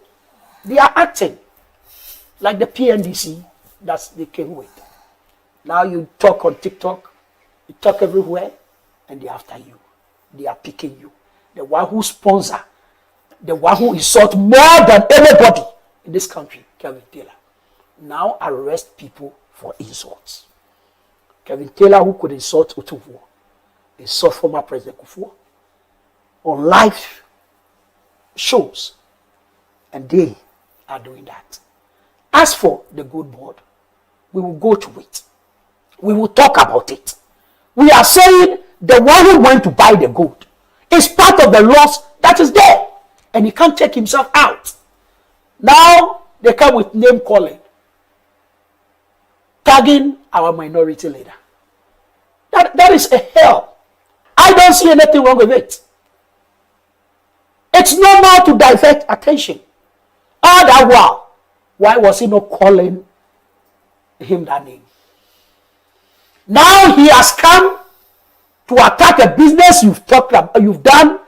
they are acting like the PNDC that they came with. Now you talk on TikTok, you talk everywhere, and they're after you. They are picking you. The one who sponsor, the one who insult more than anybody in this country, Kevin Taylor, now arrest people for insults. Kevin Taylor, who could insult Otuvo, insult former President Kufuor on live shows, and they are doing that. As for the Gold Board, we will go to it. We will talk about it. We are saying the one who went to buy the gold is part of the loss that is there, and he can't take himself out. Now they come with name calling, tagging our minority leader. That is a hell. I don't see anything wrong with it. It's normal to divert attention. All that while, why was he not calling him that name? Now he has come to attack a business you've done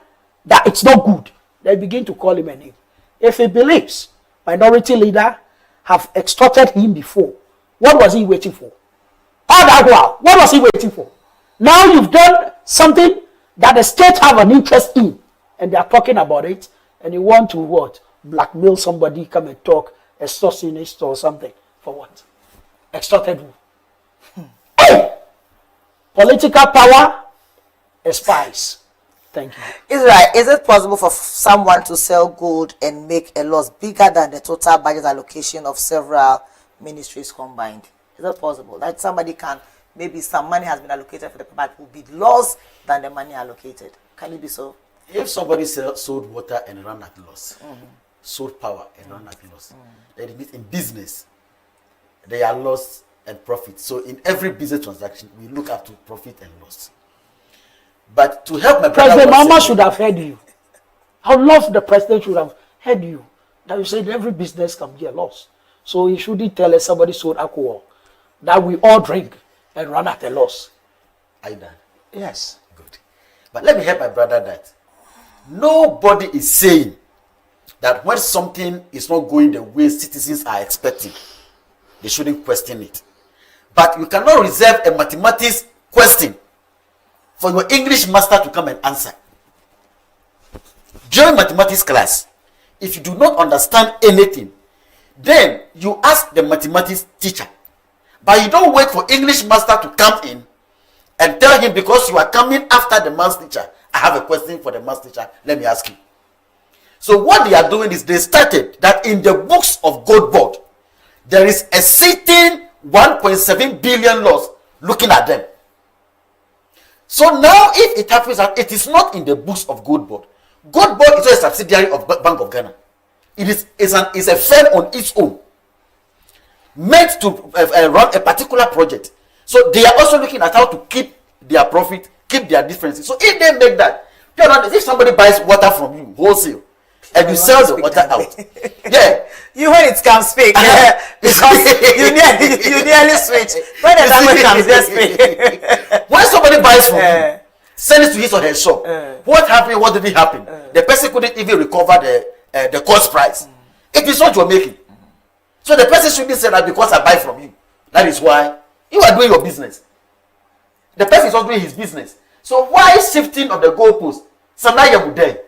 that it's not good. They begin to call him a name. If he believes minority leader, have extorted him before. What was he waiting for? All that while, what was he waiting for? Now you've done something that the state have an interest in, and they are talking about it, and you want to what? Blackmail somebody, come and talk, extortionist or something. For what? Extorted who? Hey! Political power expires. Thank you. Is it possible for someone to sell gold and make a loss bigger than the total budget allocation of several ministries combined? Is that possible? That somebody can, maybe some money has been allocated for the but it will be loss than the money allocated. Can it be so? If somebody sold water and ran at loss, sold power and ran at loss, then it means in business, they are loss and profit. So in every business transaction, we look up to profit and loss. But to help my brother, President Mama should have heard you. I would love the president should have heard you. That you said every business can be a loss. So he shouldn't tell us somebody sold alcohol that we all drink and run at a loss. Are you done? Yes. Good. But let me help my brother that nobody is saying that when something is not going the way citizens are expecting, they shouldn't question it. But you cannot reserve a mathematics question for your English master to come and answer. During mathematics class, if you do not understand anything, then you ask the mathematics teacher. But you don't wait for English master to come in and tell him, because you are coming after the maths teacher, I have a question for the maths teacher, let me ask you. So what they are doing is they started that in the books of Gold Board, there is a sitting 1.7 billion loss looking at them. So now if it happens that it is not in the books of Gold Board is a subsidiary of Bank of Ghana. It is a firm on its own, meant to run a particular project. So they are also looking at how to keep their profit, keep their differences. So if they make that, if somebody buys water from you wholesale and you sell the water out, yeah, you when it comes speak, because you nearly switch. When the language comes, just speak. When somebody buys from you, send it to his or her shop. What happened? What did it happen? The person couldn't even recover the cost price. It is what you are making. So the person shouldn't say that because I buy from you, that is why you are doing your business. The person is not doing his business. So why shifting of the goalpost? Samaya Mudei.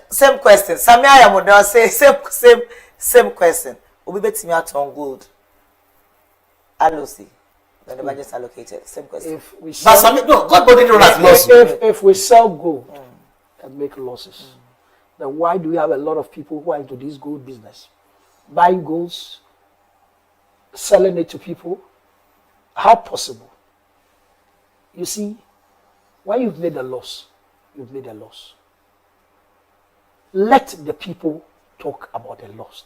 Same question. Samaya Mudei say same question. Obi beti me out on gold. Alosi. When the budget allocated. Same question. If we sell, if we sell gold and make losses, then why do we have a lot of people who are into this gold business? Buying golds, selling it to people. How possible? You see, when you've made a loss, you've made a loss. Let the people talk about the loss.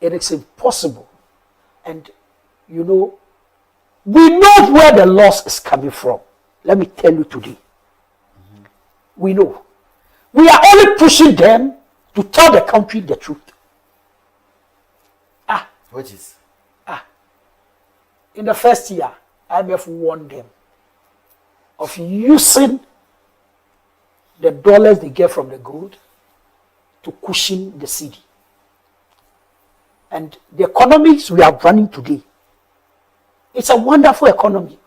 It is impossible. And, you know, we know where the loss is coming from. Let me tell you today. We know. We are only pushing them to tell the country the truth. What is? In the first year, IMF warned them of using the dollars they get from the gold to cushion the cedi. And the economies we are running today, it's a wonderful economy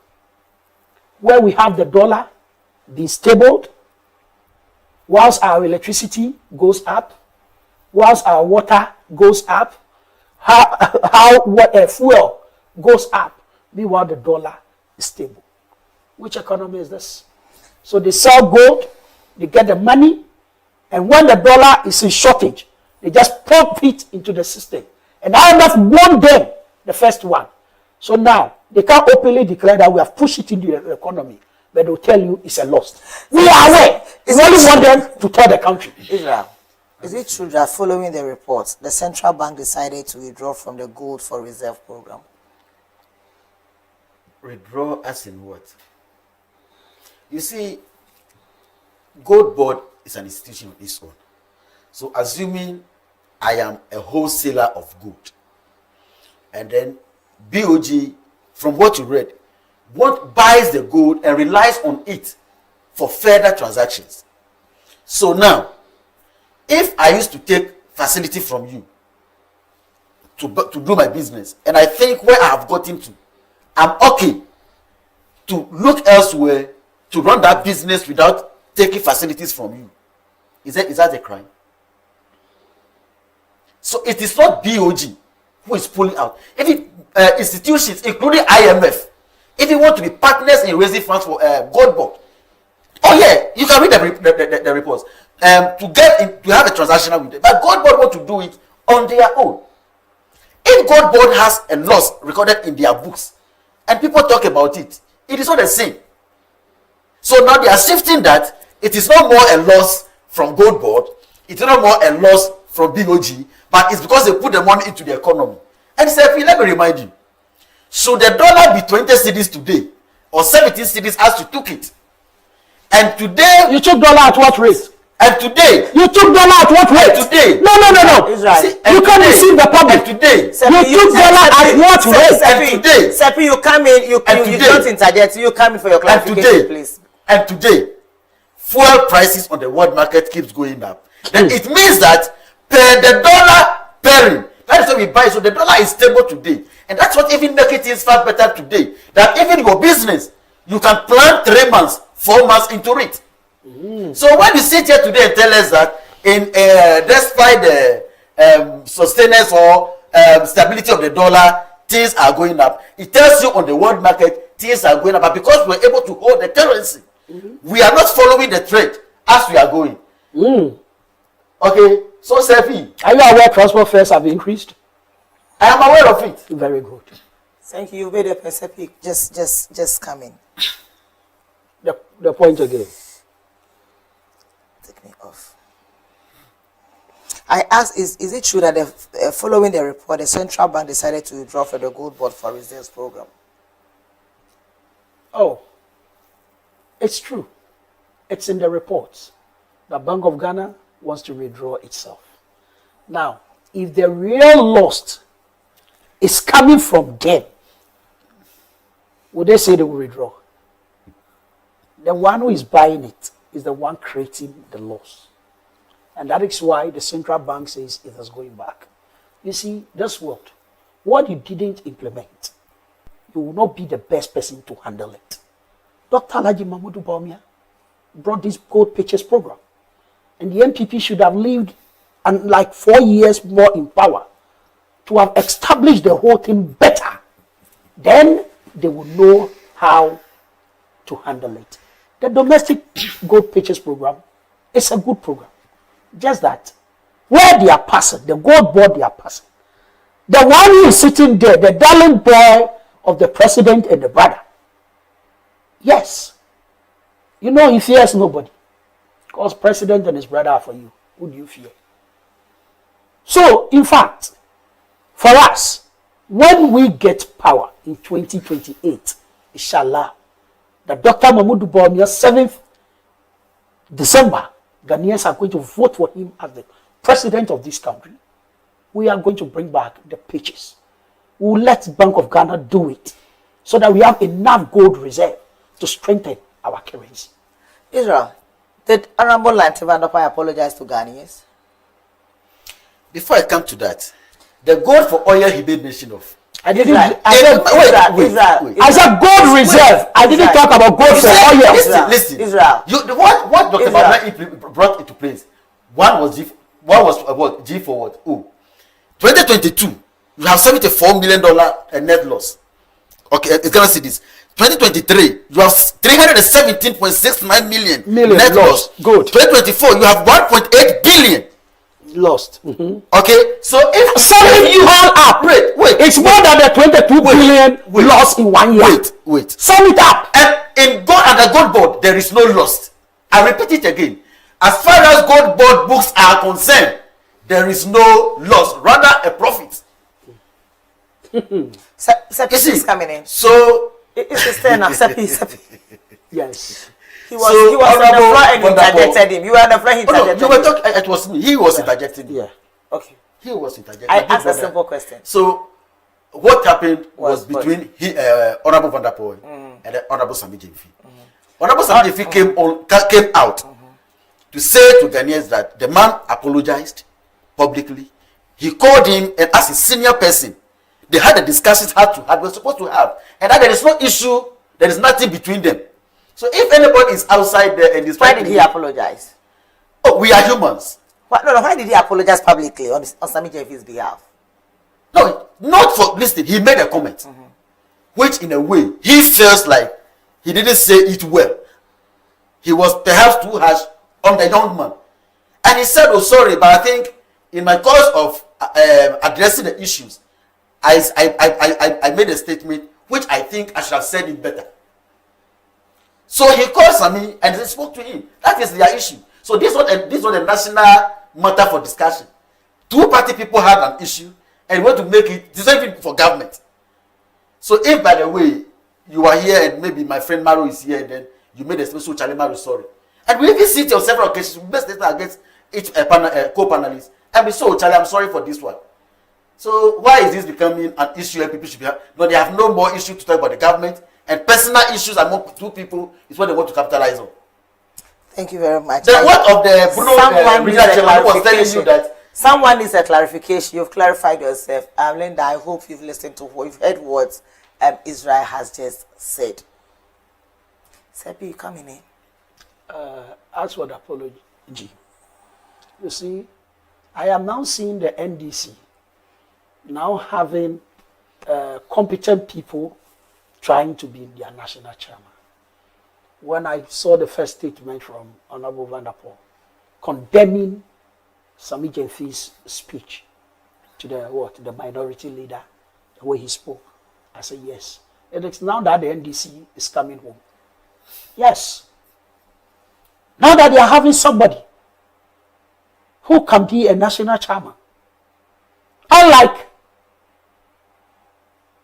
where we have the dollar being stable, whilst our electricity goes up, whilst our water goes up, fuel goes up, meanwhile the dollar is stable. Which economy is this? So they sell gold, they get the money, and when the dollar is in shortage, they just pump it into the system. And IMF warned them, the first one. So now, they can't openly declare that we have pushed it into the economy, but they'll tell you it's a loss. We are aware. We only want them to tell the country. Israel, is it true that following the reports, the central bank decided to withdraw from the gold for reserve program? Withdraw as in what? You see, Gold Board is an institution of its own. So assuming I am a wholesaler of gold, and then BOG, from what you read, what buys the gold and relies on it for further transactions. So now, if I used to take facility from you to do my business. And I think where I have gotten to, I'm okay to look elsewhere to run that business without taking facilities from you. Is that a crime? So it is not BOG who is pulling out. Even institutions, including IMF, if you want to be partners in raising funds for Gold Board, oh yeah, you can read the reports. To have a transactional with them, but Gold Board want to do it on their own. If Gold Board has a loss recorded in their books, and people talk about it, it is not the same. So now they are shifting that it is no more a loss from Gold Board, it's no more a loss from BOG, but it's because they put the money into the economy. And let me remind you, should the dollar be 20 cedis today or 17 cedis as you took it? And today you took dollar at what rate? And today you took dollar at what rate? And today no. Israel. See, you can't deceive the public. And today you took dollar at what rate? And today Seppi, you come in. You don't interject. You come in for your clarification, please. And today, fuel prices on the world market keeps going up. Then it means that per the dollar pairing, that is what we buy. So the dollar is stable today, and that's what even makes things far better today. That even your business, you can plan 3 months, 4 months into it. So when you sit here today and tell us that in despite the sustenance or stability of the dollar, things are going up, it tells you on the world market things are going up. But because we're able to hold the currency, we are not following the trade as we are going. Okay, so Sefi, are you aware transport fares have increased? I am aware of it. Very good. Thank you. You made a Sefi. Just come in. The point again. Take me off. I asked, is it true that following the report, the central bank decided to withdraw from the Gold Board for reserves program? Oh, it's true. It's in the reports. The Bank of Ghana wants to withdraw itself. Now, if the real loss is coming from them, would they say they will withdraw? The one who is buying it is the one creating the loss. And that is why the central bank says it is going back. You see, this world, what you didn't implement, you will not be the best person to handle it. Dr. Alhaji Mahmoud Bawumia brought this Gold Pictures program. And the MPP should have lived and like 4 years more in power to have established the whole thing better. Then they will know how to handle it. The domestic Gold Pictures program is a good program. Just that, where they are passing, the Gold Board they are passing, the one who is sitting there, the darling boy of the president and the brother, yes, you know he fears nobody. Because president and his brother are for you. Who do you fear? So, in fact, for us, when we get power in 2028, inshallah, the Dr. Mahmoud Bawumia, 7th December, Ghanaians are going to vote for him as the president of this country. We are going to bring back the pitches. We will let Bank of Ghana do it so that we have enough gold reserve to strengthen our currency. Israel, did Honorable Lanti Vandopai apologize to Ghanaians? Before I come to that, the gold for oil he made mention of. I didn't. I said gold reserve. I didn't talk about gold for oil. Listen. Israel. What Dr. Bawumia brought into place? One was G for what? 2022. You have $74 million net loss. Okay, it's gonna see this. 2023, you have 317.69 million net loss. Good. 2024, you have 1.8 billion lost. Okay, so if summing you all up, wait, it's more than the 22 billion loss in 1 year. Wait. Sum it up. And in gold and the Gold Board, there is no loss. I repeat it again. As far as Gold Board books are concerned, there is no loss, rather a profit. Seppi is coming in. So it's his turn now. Seppi. Yes. He was on the floor and you interjected him. You were on the floor, he interjected you were talking. It was me. He was interjecting. Yeah. Okay. He was interjecting. I asked a simple question. So what happened was between Honorable Van der Poel and the Honorable Sami Jemfi. Honorable Sami Jemfi came out to say to Ghanaians that the man apologized publicly He called him, and as a senior person, they had a discussion they were supposed to have, and that there is no issue, there is nothing between them. So if anybody is outside there and is Why did he apologize? Oh, we are humans. Why did he apologize publicly on Sammy Jeffy's behalf? No, not for listening. He made a comment, which in a way he feels like he didn't say it well. He was perhaps too harsh on the young man, and he said, "Oh, sorry, but I think in my course of addressing the issues, I made a statement which I think I should have said it better." So he called Sammy and they spoke to him. That is their issue. So this was a national matter for discussion. Two party people had an issue and want to make it deserving for government. So if, by the way, you are here and maybe my friend Maro is here, and then you made a special Charlie Maro sorry, and we even see it on several occasions, we made statements against each co-panelist, and we saw Charlie, I'm sorry for this one. So why is this becoming an issue and people should be? No, they have no more issue to talk about the government, and personal issues among two people is what they want to capitalize on. Thank you very much. The word of the Bruno regional chairman was telling you that someone needs a clarification. You've clarified yourself. Linda, I hope you've listened to what you've heard what Israel has just said. Seppi, you coming in? As for the apology, you see, I am now seeing the NDC now having competent people trying to be their national chairman. When I saw the first statement from Honorable Vanderpoel condemning Sammy Jeffy's speech to the minority leader, the way he spoke, I said yes. And it's now that the NDC is coming home. Yes. Now that they are having somebody who can be a national chairman. Unlike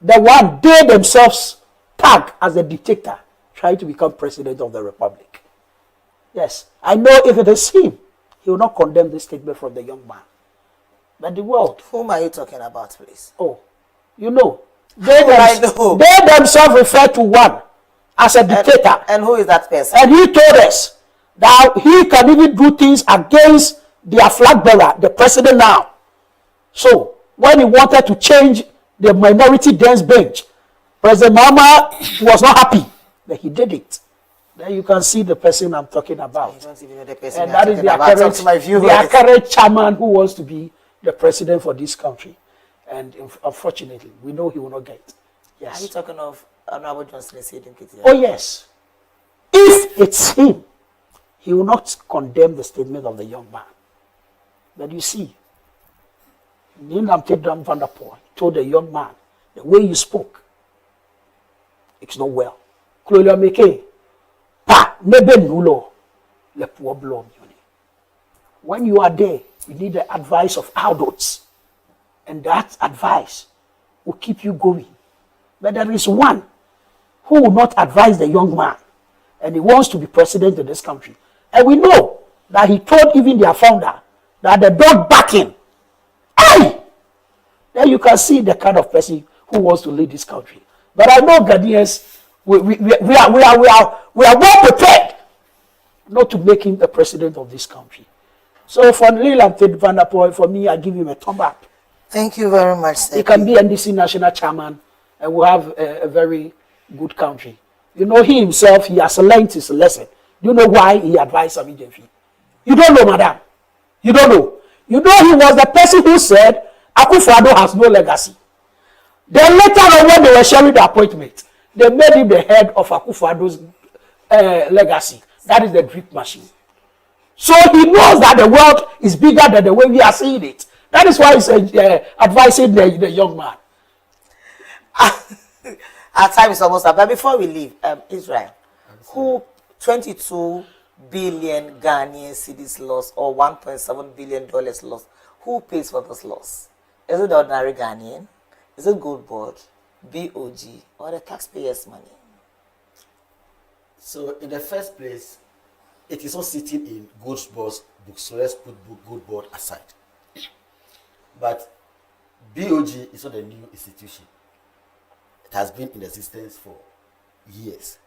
the one they themselves tag as a dictator trying to become president of the republic. Yes, I know if it is him, he will not condemn this statement from the young man. But the world. Whom are you talking about, please? Oh, you know. They themselves refer to one as a dictator. And who is that person? And he told us that he can even do things against their flag bearer, the president now. So, when he wanted to change the minority dance bench, President Mahama was not happy, but he did it. Then you can see the person I'm talking about. You don't even know the person and that is their current chairman who wants to be the president for this country. And unfortunately, we know he will not get. Yes. Are you talking of Honorable Johnson? Oh, yes. If it's him, he will not condemn the statement of the young man. But you see, Ninam Tedram Vanderpoel told the young man, the way you spoke, it's not well. Claudia Meke, pa, nebe nulo, le poor blow. When you are there, you need the advice of adults. And that advice will keep you going. But there is one who will not advise the young man. And he wants to be president of this country. And we know that he told even their founder that the dog barking, hey! Then you can see the kind of person who wants to lead this country. But I know Ghanaians, we are well prepared not to make him the president of this country. So for Leland Vanderpoel, for me, I give him a thumb up. Thank you very much, sir. He can be NDC national chairman and we'll have a very good country. You know, he himself, he has learned his lesson. Do you know why he advised Sammy Jeffy? You don't know, madam. You don't know. You know he was the person who said Akufo-Addo has no legacy. Then later on when they were sharing the appointment, they made him the head of Akufo-Addo's legacy. That is the drip machine. So he knows that the world is bigger than the way we are seeing it. That is why he's advising the young man. Our time is almost up. But before we leave, Israel, who 22 billion Ghanaian cedis loss or $1.7 billion loss, who pays for this loss? Is it the ordinary Ghanaian? Is it Gold Board, BOG, or the taxpayers' money? So in the first place, it is not sitting in Gold Board's books. So let's put Gold Board aside. But BOG is not a new institution. It has been in existence for years.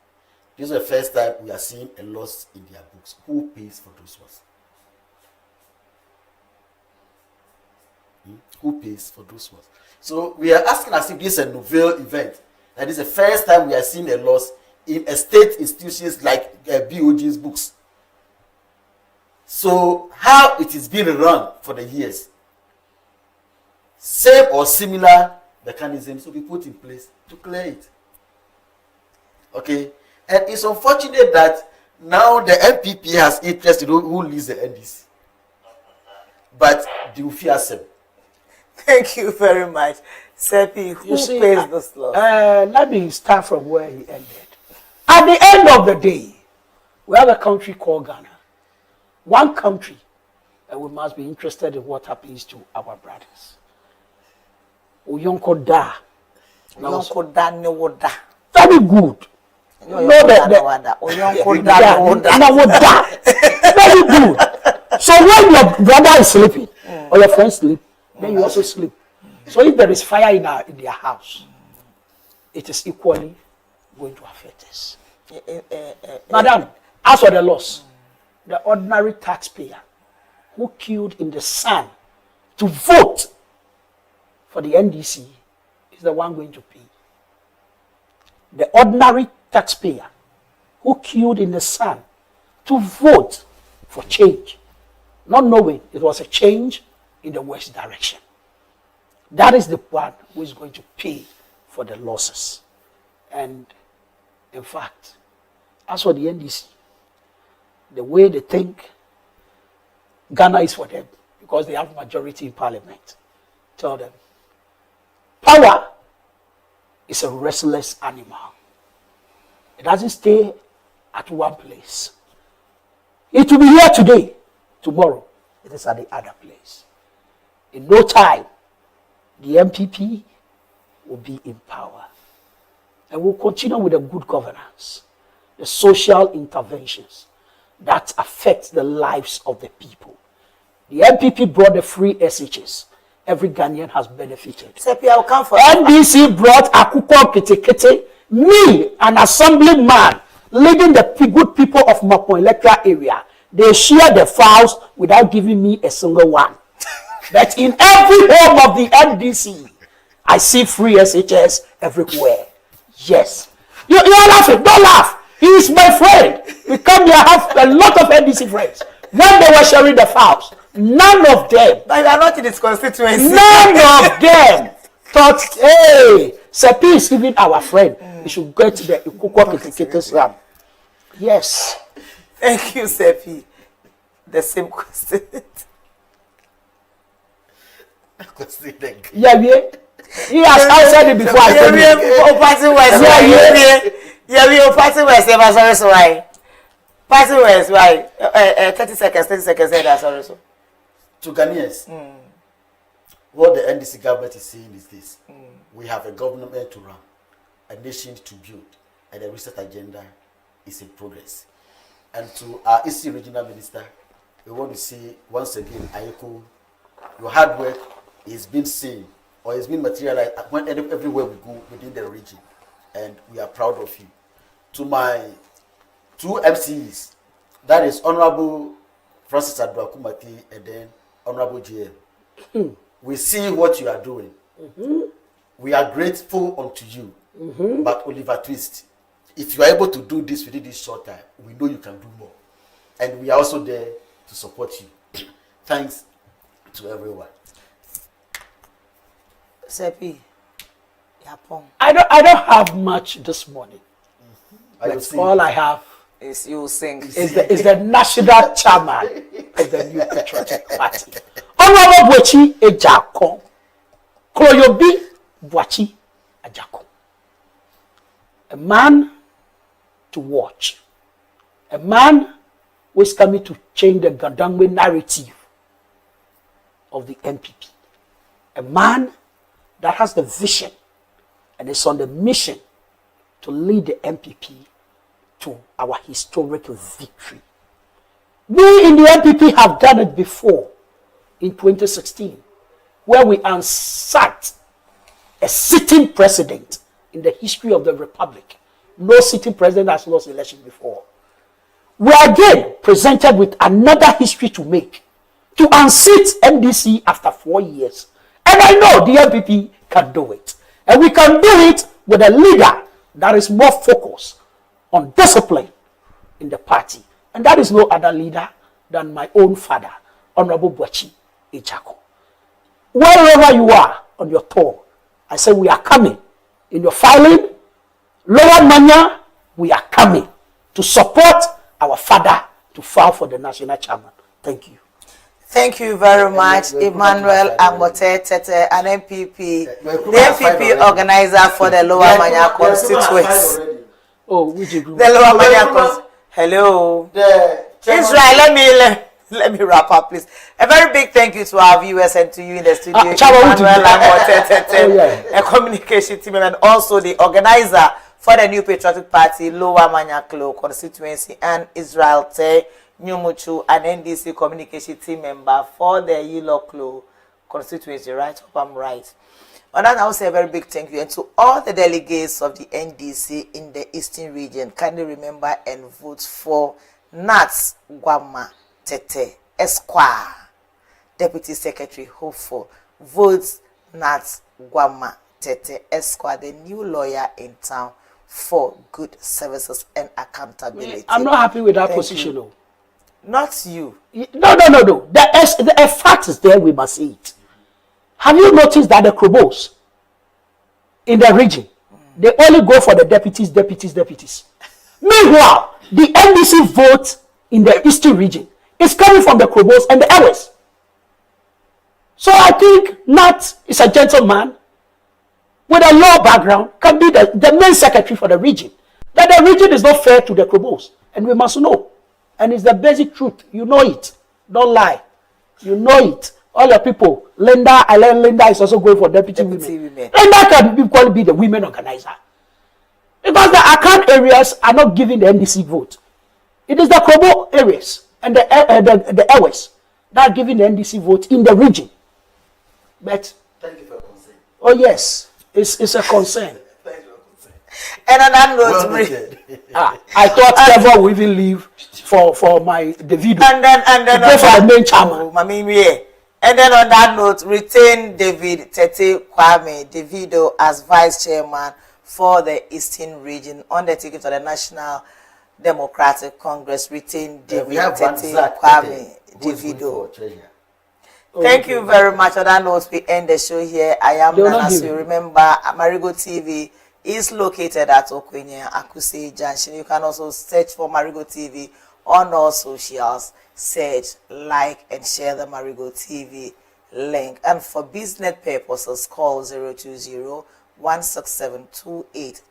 This is the first time we are seeing a loss in their books. Who pays for those ones? Who pays for those ones? So we are asking as if this is a novel event. That is the first time we are seeing a loss in a state institutions like BOG's books. So how it is being run for the years, same or similar mechanisms will be put in place to clear it. Okay, and it's unfortunate that now the MPP has interest in who leads the NDC, but they will fear them. Thank you very much. Seppi, who pays this loss? Let me start from where he ended. At the end of the day, we have a country called Ghana. One country, and we must be interested in what happens to our brothers. Oyonko da. Oyonko da ne woda. Very good. Oyonko da woda. Very good. So when your brother is sleeping, or your friend sleep, then you also sleep. So if there is fire in their house, it is equally going to affect us. Madam, as for the loss, the ordinary taxpayer who queued in the sun to vote for the NDC is the one going to pay. The ordinary taxpayer who queued in the sun to vote for change, not knowing it was a change in the worst direction. That is the one who is going to pay for the losses. And in fact, as for the NDC, the way they think Ghana is for them, because they have majority in parliament, tell them, power is a restless animal. It doesn't stay at one place. It will be here today, tomorrow, it is at the other place. In no time, the MPP will be in power. And we'll continue with the good governance, the social interventions that affect the lives of the people. The MPP brought the free SHS. Every Ghanaian has benefited. Seppi, I'll come for NDC brought Akuko Kitekete, me, an assemblyman, leading the good people of Mapo electoral area. They share the files without giving me a single one. But in every home of the NDC, I see free SHS everywhere. Yes. You're laughing. Don't laugh. He is my friend. We come here, have a lot of NDC friends. When they were sharing the files, none of them. But they are not in this constituency. None of them thought, hey, Seppi is even our friend. We should get the Ikuko Kitikete Ram. Yes. Thank you, Seppi. The same question. Yeah. He has answered it before I told you. Party West, why? Party West, why? 30 seconds, that's also. To Ghanaians, what the NDC government is saying is this. We have a government to run, a nation to build, and the research agenda is in progress. And to our Eastern Regional Minister, we want to say once again, Ayeko, your hard work is being seen or is being materialized everywhere we go within the region, and we are proud of you. To my two MCs, that is Honorable Francis Adwakumati and then Honorable JM. We see what you are doing. We are grateful unto you. But Oliver Twist, if you are able to do this within this short time, we know you can do more. And we are also there to support you. Thanks to everyone. Seppi, Yapon. I don't have much this morning. But all I have is you sing. Is the national chairman of the New Patriotic Party. Honorable Bochi Ejako. Kroyobi Boachi Ajako. A man to watch. A man who is coming to change the Gadangwe narrative of the MPP. A man that has the vision and is on the mission to lead the MPP to our historic victory. We in the MPP have done it before in 2016, where we unsacked a sitting president in the history of the Republic. No sitting president has lost election before. We are again presented with another history to make, to unseat NDC after 4 years, And I know the MPP can do it. And we can do it with a leader that is more focused on discipline in the party. And that is no other leader than my own father, Honorable Bwachi Echako. Wherever you are on your tour, I say we are coming. In your filing, Lower Manya, we are coming to support our father to file for the national chairman. Thank you. Thank you very much, Emmanuel Amote Tete, an MPP, the MPP organizer for the Lower Manya constituency. Oh, which group? The Lower Manya constituency. Hello. Israel, let me wrap up, please. A very big thank you to our viewers and to you in the studio, Emmanuel Amote Tete, a communication team, and also the organizer for the New Patriotic Party, Lower Manya constituency, and Israel Te Nyumuchu, an NDC communication team member for the Yilo constituency, right? Hope I'm right. On that, I will say a very big thank you. And to all the delegates of the NDC in the Eastern region, kindly remember and vote for Nats Gwama Tete Esquire, Deputy Secretary Hopeful. Vote Nats Gwama Tete Esquire, the new lawyer in town, for good services and accountability. I'm not happy with that position, though. Not you. No. The fact is there, we must see it. Have you noticed that the Krobos in the region, they only go for the deputies? Meanwhile, the NDC vote in the Eastern region is coming from the Krobos and the Ewes. So I think Nat is a gentleman with a law background, can be the main secretary for the region. That the region is not fair to the Krobos, and we must know. And it's the basic truth. You know it. Don't lie. You know it. All your people. Linda is also going for deputy women. Linda can equally be the women organizer. Because the account areas are not giving the NDC vote. It is the Krobo areas and the Ewes that are giving the NDC vote in the region. But thank you for your concern. Oh yes, it's a concern. And on that note, I thought Trevor would even leave for my Davido. And then to for the main chairman. And then on that note, retain David Tete Kwame Davido as vice chairman for the Eastern region on the ticket of the National Democratic Congress. Retain David Tete Kwame Davido. Thank you very much. On that note, we end the show here. I am Nana. So you remember, Marego TV is located at Okwenye Akuse Junction. You can also search for Marego TV on all socials. Search, like, and share the Marego TV link. And for business purposes, call 020-167-2828.